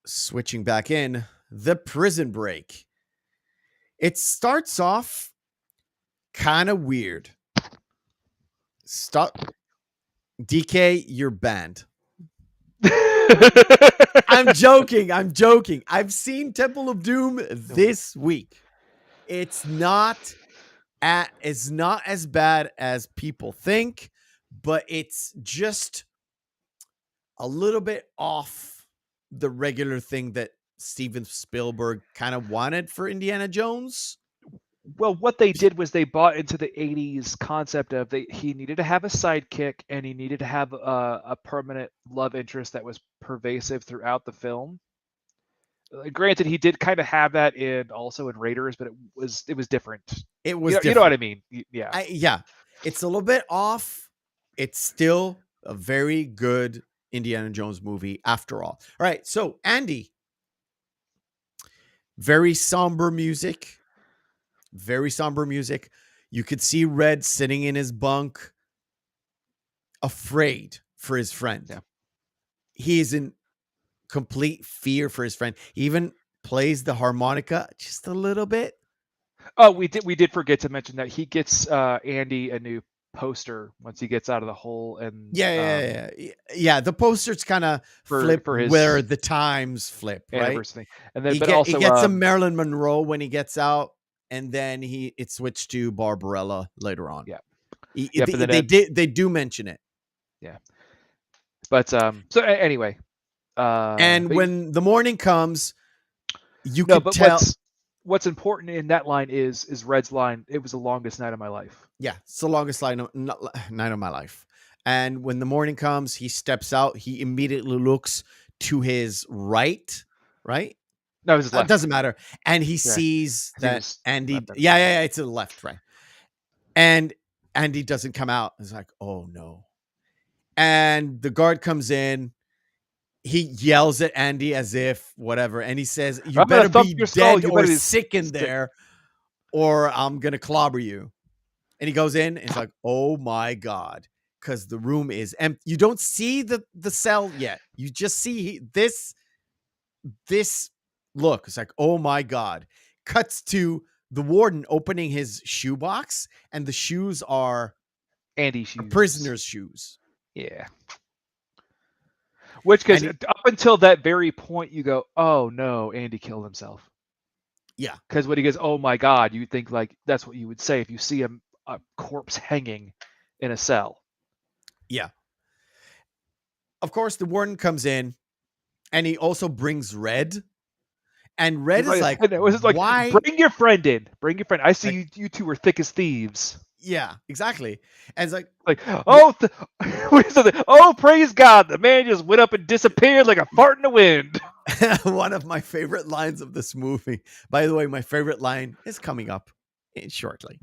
Switching back in. The Prison Break. It starts off kind of weird. Stop. DK, you're banned. I'm joking. I've seen Temple of Doom this week. It's not as bad as people think, but it's just a little bit off the regular thing that Steven Spielberg kind of wanted for Indiana Jones. Well, what they did was they bought into the 80s concept of he needed to have a sidekick and he needed to have a permanent love interest that was pervasive throughout the film. Granted, he did kind of have that also in Raiders, but it was different. It was you know what I mean? Yeah. Yeah. It's a little bit off. It's still a very good Indiana Jones movie after all. All right. So, Andy, very somber music. You could see Red sitting in his bunk, afraid for his friend. Yeah. He is in complete fear for his friend. He even plays the harmonica just a little bit. Oh, we did forget to mention that he gets Andy a new poster once he gets out of the hole, and yeah. The poster's kind of flip for his where the times flip, right? And then, he gets a Marilyn Monroe when he gets out, and then it's switched to Barbarella later on. Yeah. Yep, and then They do mention it. Yeah. But anyway. And but when the morning comes, you no, could but tell. what's important in that line is Red's line. It was the longest night of my life. Yeah, it's the longest night of my life. And when the morning comes, he steps out. He immediately looks to his right. No, it was his It left. doesn't matter. And he Yeah, sees 'cause he that was Andy. left at the Yeah, it's to the left, right. And Andy doesn't come out. It's like, oh no. And the guard comes in. He yells at Andy as if whatever, and he says, "You I'm gonna better thump be your skull. dead You or better be sick in sick." there, or I'm gonna clobber you." And he goes in, and it's like, "Oh my god," because the room is empty. You don't see the cell yet. You just see this look. It's like, "Oh my god." Cuts to the warden opening his shoebox, and the shoes are Andy a shoes. prisoner's shoes. Yeah. Which, because And up until that very point, you go, "Oh no, Andy killed himself." yeah. Because when he goes, "Oh my god," you think like that's what you would say if you see a corpse hanging in a cell. Yeah. Of course, the warden comes in, and he also brings Red. And Red is like, it was like, why? Bring your friend in. Bring your friend. I see Like, you two are thick as thieves. Yeah, exactly. And it's like, oh, oh, praise God! The man just went up and disappeared like a fart in the wind. One of my favorite lines of this movie. By the way, my favorite line is coming up shortly.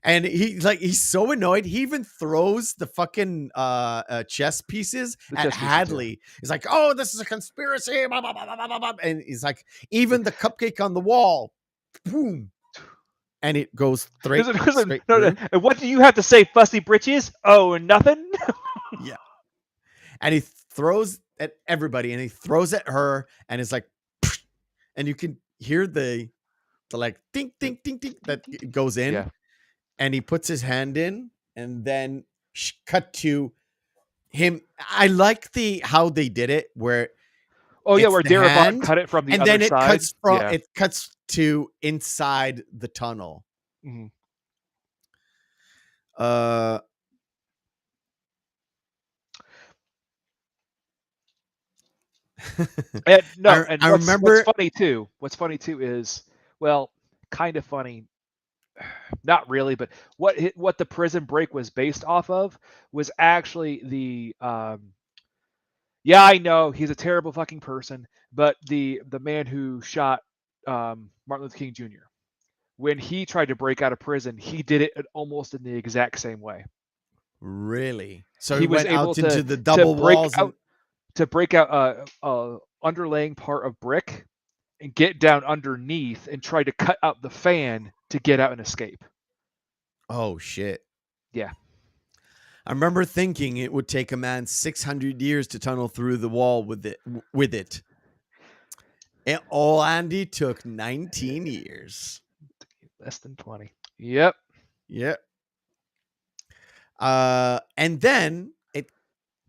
And he's so annoyed. He even throws the fucking chess pieces at Hadley. He's like, "Oh, this is a conspiracy!" Blah, blah, blah, blah, blah, blah. And he's like, "Even the cupcake on the wall, boom!" And it goes straight. No, and what do you have to say, fussy britches? Oh, nothing. Yeah. And he throws at everybody, and he throws at her, and it's like, and you can hear the like ding ding ding ding that goes in. Yeah. And he puts his hand in, and then cut to him. I like how they did it, where where Darabont cut it from the and other then it side. It cuts to inside the tunnel. Mm-hmm. I remember. What's funny too is, well, kind of funny. Not really, but what the Prison Break was based off of was actually the yeah, I know he's a terrible fucking person, but the man who shot Martin Luther King Jr. when he tried to break out of prison, he did it almost in the exact same way. Really? So he was went able out into the double walls to break out a underlaying part of brick and get down underneath and try to cut out the fan to get out and escape. Oh shit. Yeah. I remember thinking it would take a man 600 years to tunnel through the wall with it. And all Andy took 19 years. Less than 20. Yep. And then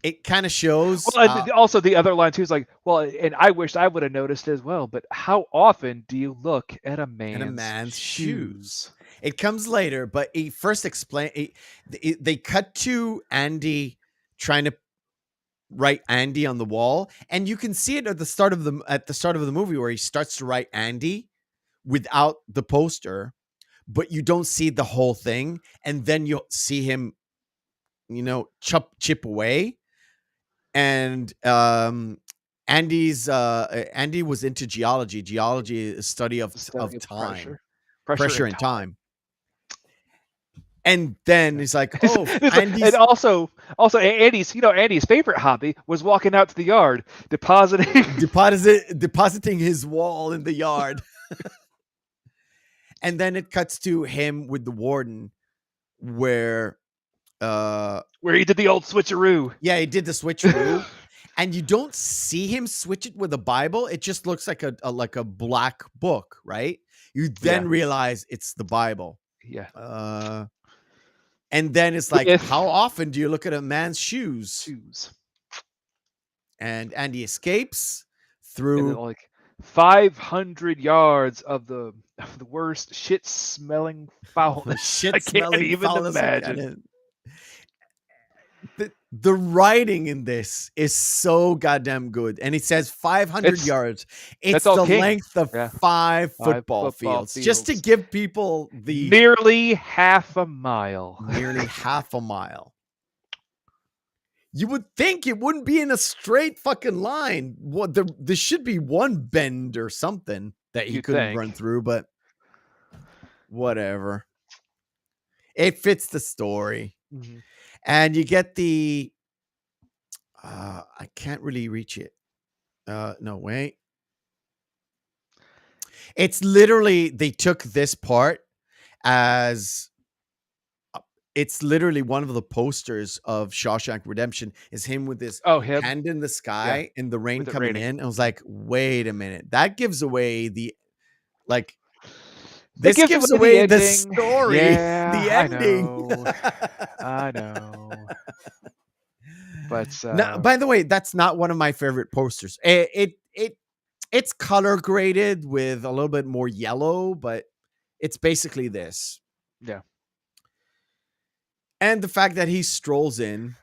it kind of shows. Well, also the other line too is like, well, and I wished I would have noticed as well, but how often do you look at a man's shoes? It comes later, but he first explain. They cut to Andy trying to write Andy on the wall, and you can see it at the start of the movie where he starts to write Andy without the poster, but you don't see the whole thing, and then you'll see him, chip away. And Andy was into geology. Geology is study of time, pressure and time. And then he's like, "Oh, and also Andy's favorite hobby was walking out to the yard, depositing his wall in the yard." And then it cuts to him with the warden, where he did the old switcheroo. Yeah, he did the switcheroo. And you don't see him switch it with a Bible. It just looks like a black book, right? You then realize it's the Bible. Yeah. And then it's like, how often do you look at a man's shoes? And Andy escapes through like 500 yards of the worst shit-smelling foulness. I can't even imagine. The writing in this is so goddamn good. And it says 500 It's yards. It's that's all the King. length of Yeah. 5 5 football football fields. Just to fields. give people the Nearly half a mile. nearly half a mile. You would think it wouldn't be in a straight fucking line. What there should be one bend or something that he You'd couldn't think. run through, but whatever. It fits the story. Mm-hmm. And you get the I can't really reach it. No, wait. It's literally they took this part as it's literally one of the posters of Shawshank Redemption is him with his Him. hand in the sky and the rain With it coming raining. in. I was like, wait a minute. That gives away the like That this gives away the ending. story, Yeah, the ending. I know. But No, by the way, that's not one of my favorite posters. It's color graded with a little bit more yellow, but it's basically this. yeah. And the fact that he strolls in,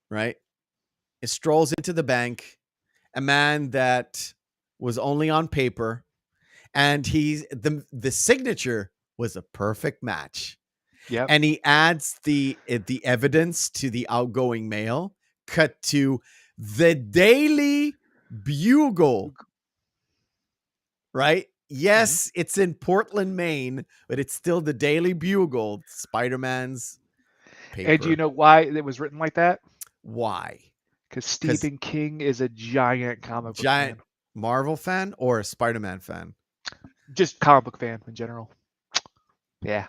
right? It strolls into the bank, a man that was only on paper, and he's the signature was a perfect match. Yep. And he adds the evidence to the outgoing mail, cut to the Daily Bugle. Right? Yes, it's in Portland, Maine, but it's still the Daily Bugle, Spider-Man's paper. And do you know why it was written like that? Why? Because Stephen King is a giant comic book fan. Marvel fan or a Spider-Man fan? Just comic book fan in general. Yeah.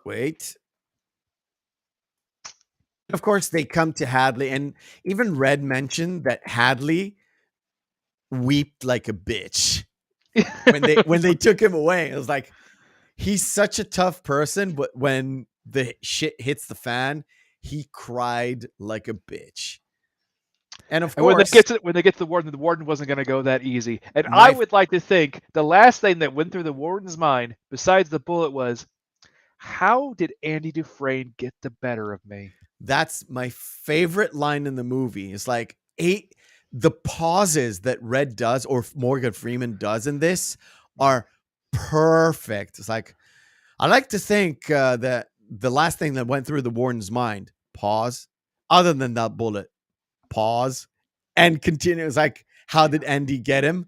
Wait. Of course, they come to Hadley, and even Red mentioned that Hadley wept like a bitch when they took him away. It was like, he's such a tough person, but when the shit hits the fan, he cried like a bitch. And of course, when they get to the warden wasn't going to go that easy. And I would like to think the last thing that went through the warden's mind, besides the bullet, was, how did Andy Dufresne get the better of me? That's my favorite line in the movie. It's like the pauses that Red does or Morgan Freeman does in this are perfect. It's like, I like to think that the last thing that went through the warden's mind, pause, other than that bullet, pause, and continue. It's like, how did Andy get him?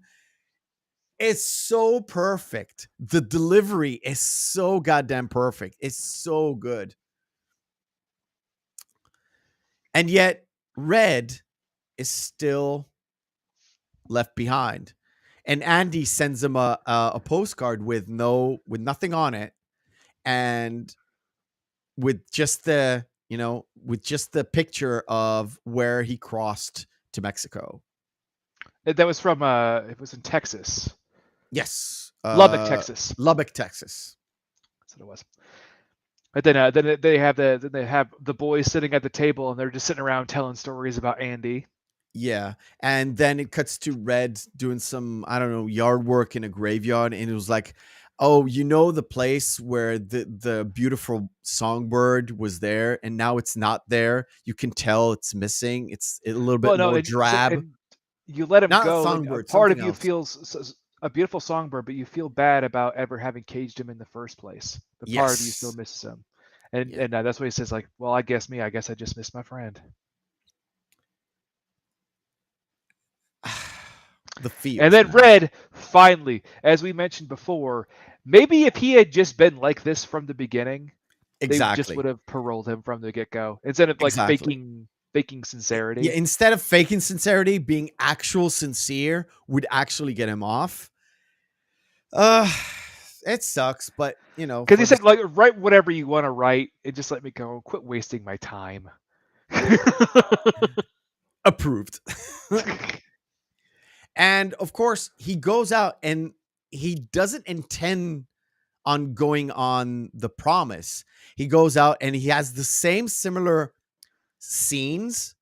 It's so perfect. The delivery is so goddamn perfect. It's so good. And yet, Red is still left behind. And Andy sends him a postcard with nothing on it, and with just the picture of where he crossed to Mexico. That was from it was in Texas. Yes, Lubbock, Texas. Lubbock, Texas. That's what it was. But then they have the boys sitting at the table, and they're just sitting around telling stories about Andy. Yeah, and then it cuts to Red doing some, I don't know, yard work in a graveyard, and it was like, oh, you know, the place where the beautiful songbird was there, and now it's not there. You can tell it's missing. It's a little bit more drab. And you let him Not go. a songbird, Part of something you else. feels a beautiful songbird, but you feel bad about ever having caged him in the first place. But part of you still misses him, and that's what he says. Like, well, I guess I just missed my friend. The feels. And then Red, finally, as we mentioned before, maybe if he had just been like this from the beginning, they just would have paroled him from the get-go instead of faking sincerity. Yeah, instead of faking sincerity, being actual sincere would actually get him off. It sucks, but because he said, like, write whatever you want to write and just let me go. Quit wasting my time. Approved. And of course, he goes out and he doesn't intend on going on the promise. He goes out and he has the same similar scenes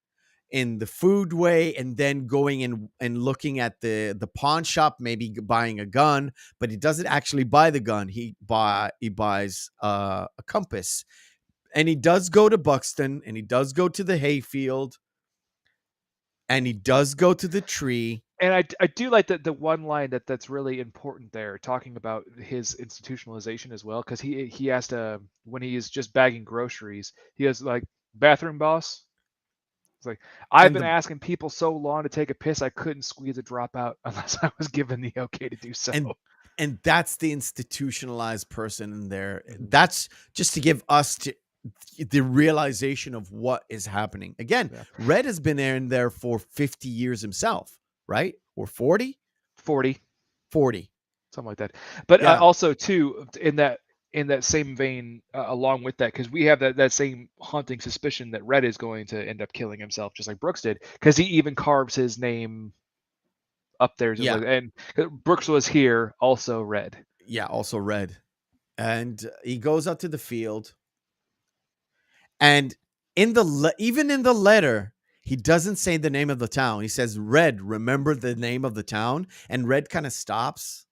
in the food way, and then going in and looking at the pawn shop, maybe buying a gun, but he doesn't actually buy the gun. He buys a compass, and he does go to Buxton, and he does go to the hayfield, and he does go to the tree. And I do like the one line that's really important there, talking about his institutionalization as well, because he has to, when he is just bagging groceries, he has like, bathroom boss. It's like, I've been asking people so long to take a piss, I couldn't squeeze a drop out unless I was given the okay to do so. And that's the institutionalized person in there. That's just to give us the realization of what is happening. Again, Red has been in there for 50 years himself, right? Or 40? 40. Something like that. But also, too, in that same vein, along with that, because we have that same haunting suspicion that Red is going to end up killing himself, just like Brooks did, because he even carves his name up there. Yeah. And Brooks was here, also Red. Yeah, also Red. And he goes out to the field. And even in the letter, he doesn't say the name of the town. He says, Red, remember the name of the town? And Red kind of stops.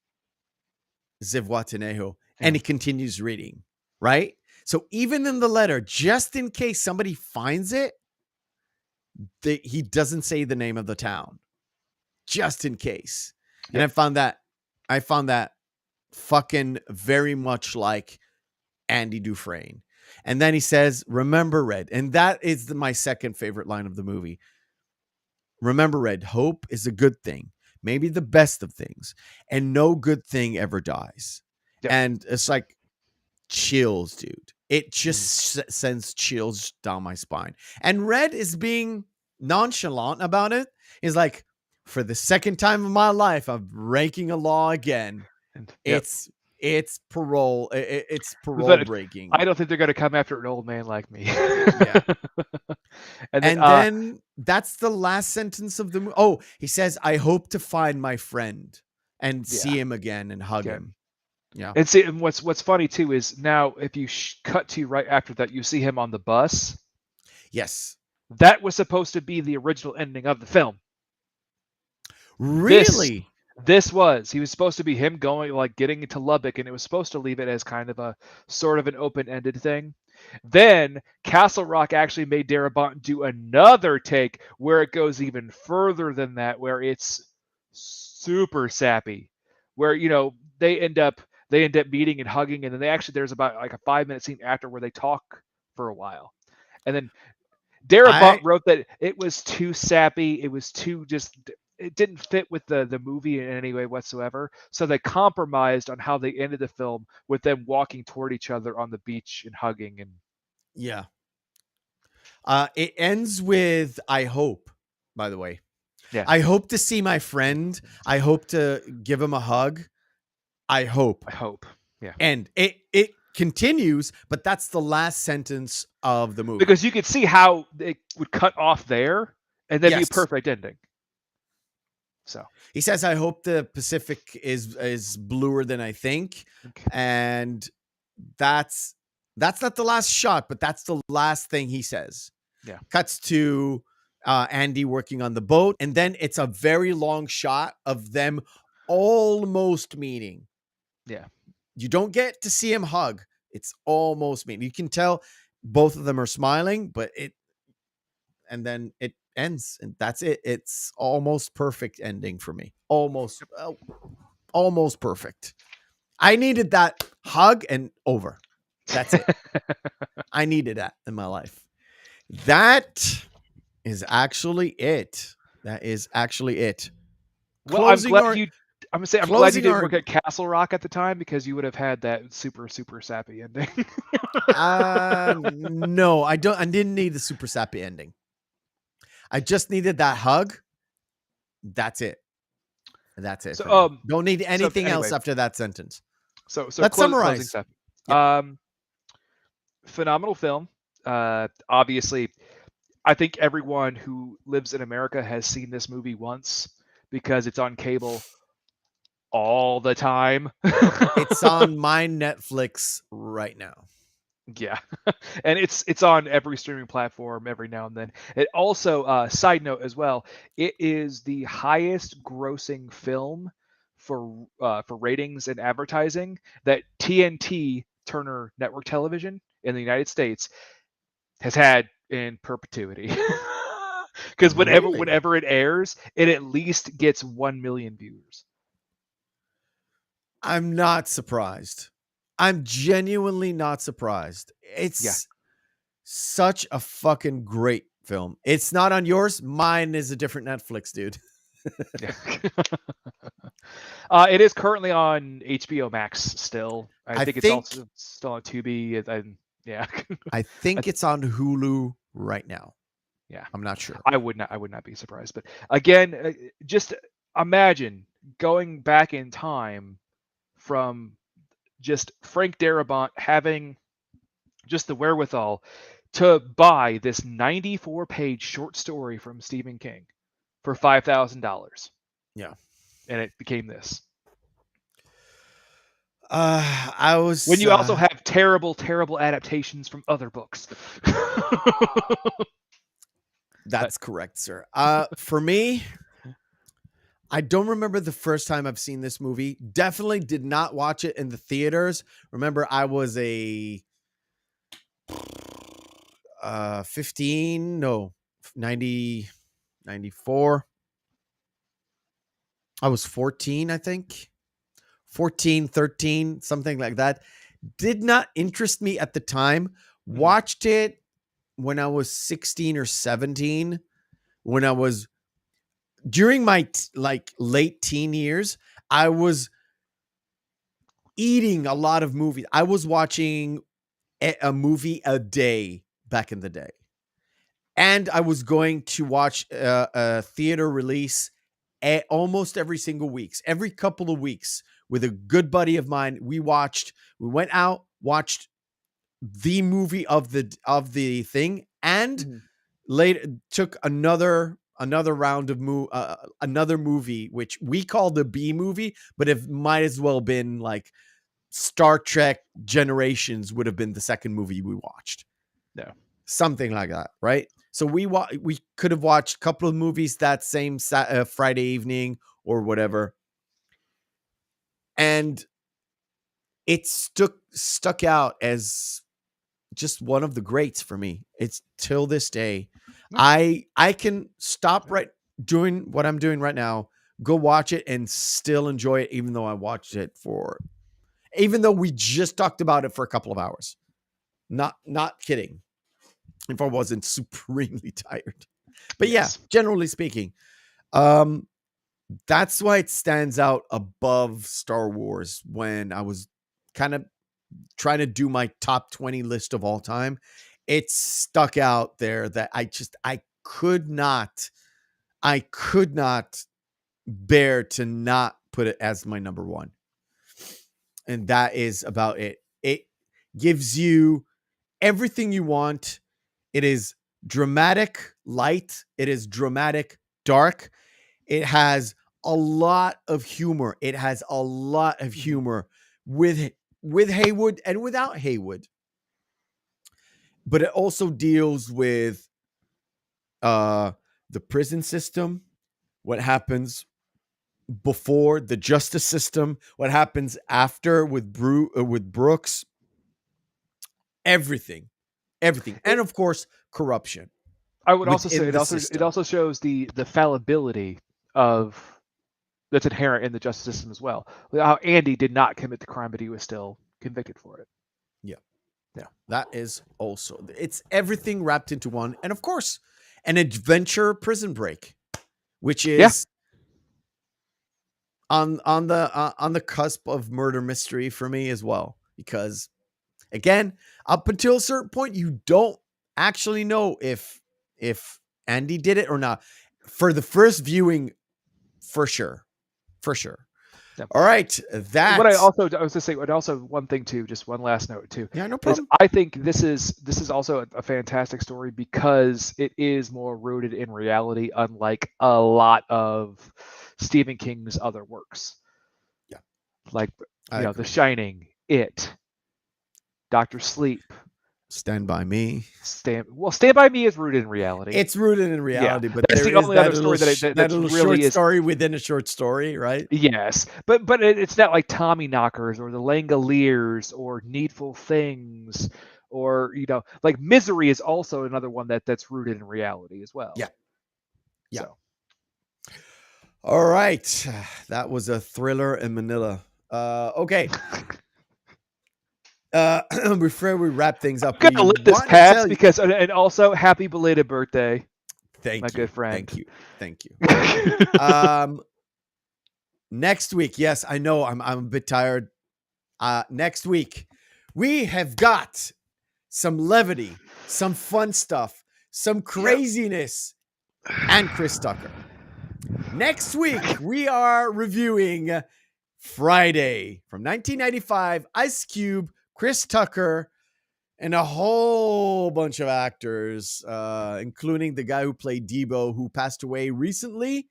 Zivuatanejo. And he continues reading, right? So even in the letter, just in case somebody finds it, he doesn't say the name of the town, just in case. Yep. And I found that fucking very much like Andy Dufresne. And then he says, remember, Red. And that is my second favorite line of the movie. Remember, Red, hope is a good thing, maybe the best of things, and no good thing ever dies. Yep. And it's like chills, dude. It just sends chills down my spine. And Red is being nonchalant about it. He's like, for the second time in my life, I'm breaking a law again. Yep. It's parole. It's parole breaking. I don't think they're going to come after an old man like me. Yeah. And then that's the last sentence of the movie. Oh, he says, I hope to find my friend and see him again and hug him. Yeah. And see, and what's funny too is now if you cut to right after that, you see him on the bus. Yes. That was supposed to be the original ending of the film. Really? He was supposed to be him going, like, getting into Lubbock, and it was supposed to leave it as kind of a sort of an open-ended thing. Then Castle Rock actually made Darabont do another take where it goes even further than that, where it's super sappy, where, you know, they end up meeting and hugging, and then there's about like a 5-minute scene after where they talk for a while. And then Darabont wrote that it was too sappy, it was too it didn't fit with the movie in any way whatsoever. So they compromised on how they ended the film with them walking toward each other on the beach and hugging. And yeah. It ends with, I hope, by the way. Yeah. I hope to see my friend. I hope to give him a hug. I hope. Yeah. And it continues, but that's the last sentence of the movie. Because you could see how it would cut off there and then be a perfect ending. So he says, I hope the Pacific is bluer than I think. Okay. And that's not the last shot, but that's the last thing he says. Yeah. Cuts to Andy working on the boat. And then it's a very long shot of them almost meeting. Yeah. You don't get to see him hug. It's almost meeting. You can tell both of them are smiling, but and then it ends, and that's it. It's almost perfect ending for me. Almost perfect. I needed that hug and over. That's it. I needed that in my life. That is actually it. Well, I'm glad you didn't work at Castle Rock at the time, because you would have had that super, super sappy ending. No, I didn't need the super sappy ending. I just needed that hug. That's it. So, don't need anything else after that sentence. So let's summarize. Yep. Phenomenal film. Obviously, I think everyone who lives in America has seen this movie once, because it's on cable all the time. It's on my Netflix right now. Yeah, and it's on every streaming platform every now and then. It also, side note as well, it is the highest grossing film for ratings and advertising that TNT, Turner Network Television in the United States, has had in perpetuity. Because Really? whenever it airs, it at least gets 1 million viewers. I'm not surprised. I'm genuinely not surprised. It's Yeah. such a fucking great film. It's not on yours. Mine is a different Netflix, dude. Yeah. It is currently on HBO Max still. I I think it's think also still on Tubi. And yeah, I think it's on Hulu right now. yeah. I'm not sure. I would not be surprised. But again, just imagine going back in time from just Frank Darabont having just the wherewithal to buy this 94-page short story from Stephen King for $5,000. Yeah. And it became this. I was When you also have terrible, terrible adaptations from other books. That's correct, sir. For me, I don't remember the first time I've seen this movie. Definitely did not watch it in the theaters. Remember, I was a 15, no, 90, 94. I was 14, I think. 14, 13, something like that. Did not interest me at the time. Watched it when I was 16 or 17, when I was during my late teen years. I was eating a lot of movies. I was watching a movie a day back in the day. And I was going to watch a theater release almost every single week, every couple of weeks with a good buddy of mine. We went out, watched the movie of the thing, and later took another round of another movie, which we call the B movie, but it might as well been like Star Trek Generations would have been the second movie we watched. No. Something like that, right? So we could have watched a couple of movies that same Friday evening or whatever, and it stuck out as just one of the greats for me. It's till this day. I can stop right doing what I'm doing right now, go watch it, and still enjoy it, even though we just talked about it for a couple of hours. Not kidding. If I wasn't supremely tired. But yes. Yeah, generally speaking, that's why it stands out above Star Wars when I was kind of trying to do my top 20 list of all time. It stuck out there that I could not bear to not put it as my number one. And that is about it. It gives you everything you want. It is dramatic light. It is dramatic dark. It has a lot of humor. It has a lot of humor with Haywood and without Haywood. But it also deals with the prison system, what happens before the justice system, what happens after with Brooks, everything, and of course corruption. I would also say it also shows the fallibility of that's inherent in the justice system as well. How Andy did not commit the crime, but he was still convicted for it. Yeah, that is also, it's everything wrapped into one, and of course, an adventure prison break, which is on the cusp of murder mystery for me as well, because again, up until a certain point, you don't actually know if Andy did it or not. For the first viewing, for sure. Yep. All right, that. What I was going to say, one thing too, just one last note too. Yeah, no problem. I think this is also a fantastic story because it is more rooted in reality, unlike a lot of Stephen King's other works. Yeah, like The Shining, It, Dr. Sleep, Stand By Me. Stand By Me is rooted in reality. It's rooted in reality, but that's there the is only that other story little, that that little really short is. story within a short story, right? Yes, but it's not like Tommy Knockers or the Langoliers or Needful Things, or like Misery is also another one that's rooted in reality as well. Yeah. So. All right, that was a thriller in Manila. Okay. Before we wrap things up, I'm gonna let this pass because, and also happy belated birthday. Thank my you, good friend. Thank you. Next week, yes, I know I'm a bit tired. Next week, we have got some levity, some fun stuff, some craziness, and Chris Tucker. Next week, we are reviewing Friday from 1995, Ice Cube, Chris Tucker, and a whole bunch of actors, including the guy who played Debo, who passed away recently.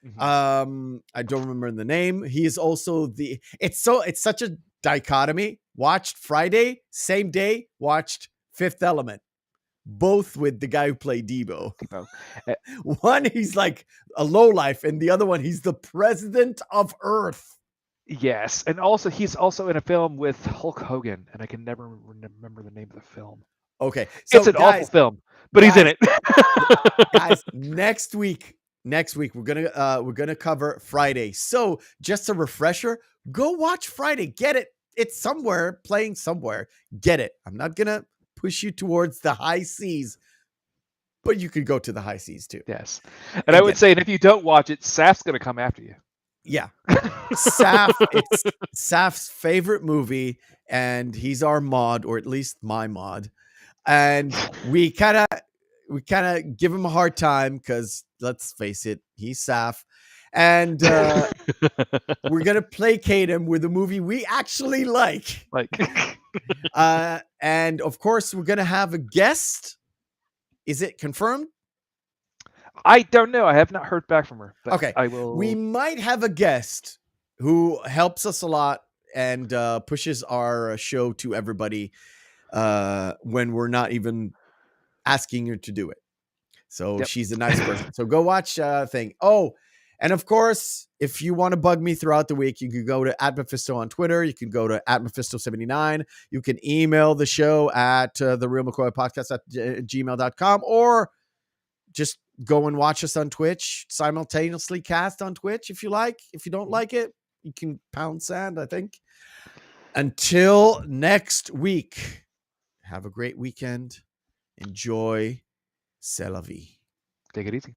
Mm-hmm. I don't remember the name. He is also it's such a dichotomy. Watched Friday, same day, watched Fifth Element, both with the guy who played Debo. One, he's like a lowlife, and the other one, he's the president of Earth. Yes, and also he's also in a film with Hulk Hogan, and I can never remember the name of the film. Okay, so it's an awful film, but he's in it. Guys, next week we're gonna cover Friday. So just a refresher, go watch Friday. Get it. It's somewhere, playing somewhere. Get it. I'm not gonna push you towards the high seas, but you could go to the high seas too. Yes, and I would say, and if you don't watch it, Saf's gonna come after you. Yeah. Saf, it's Saf's favorite movie, and he's our mod, or at least my mod. And we kind of give him a hard time because, let's face it, he's Saf. And we're going to placate him with a movie we actually like. And of course, we're going to have a guest. Is it confirmed? I don't know. I have not heard back from her. But okay. I will. We might have a guest who helps us a lot and pushes our show to everybody when we're not even asking her to do it. So she's a nice person. So go watch thing. Oh, and of course, if you want to bug me throughout the week, you can go to @Mephisto on Twitter. You can go to @Mephisto79. You can email the show at the Reel McCoy podcast at gmail.com, or just go and watch us on Twitch, simultaneously cast on Twitch if you like. If you don't like it, you can pound sand, I think. Until next week, have a great weekend. Enjoy. C'est la vie. Take it easy.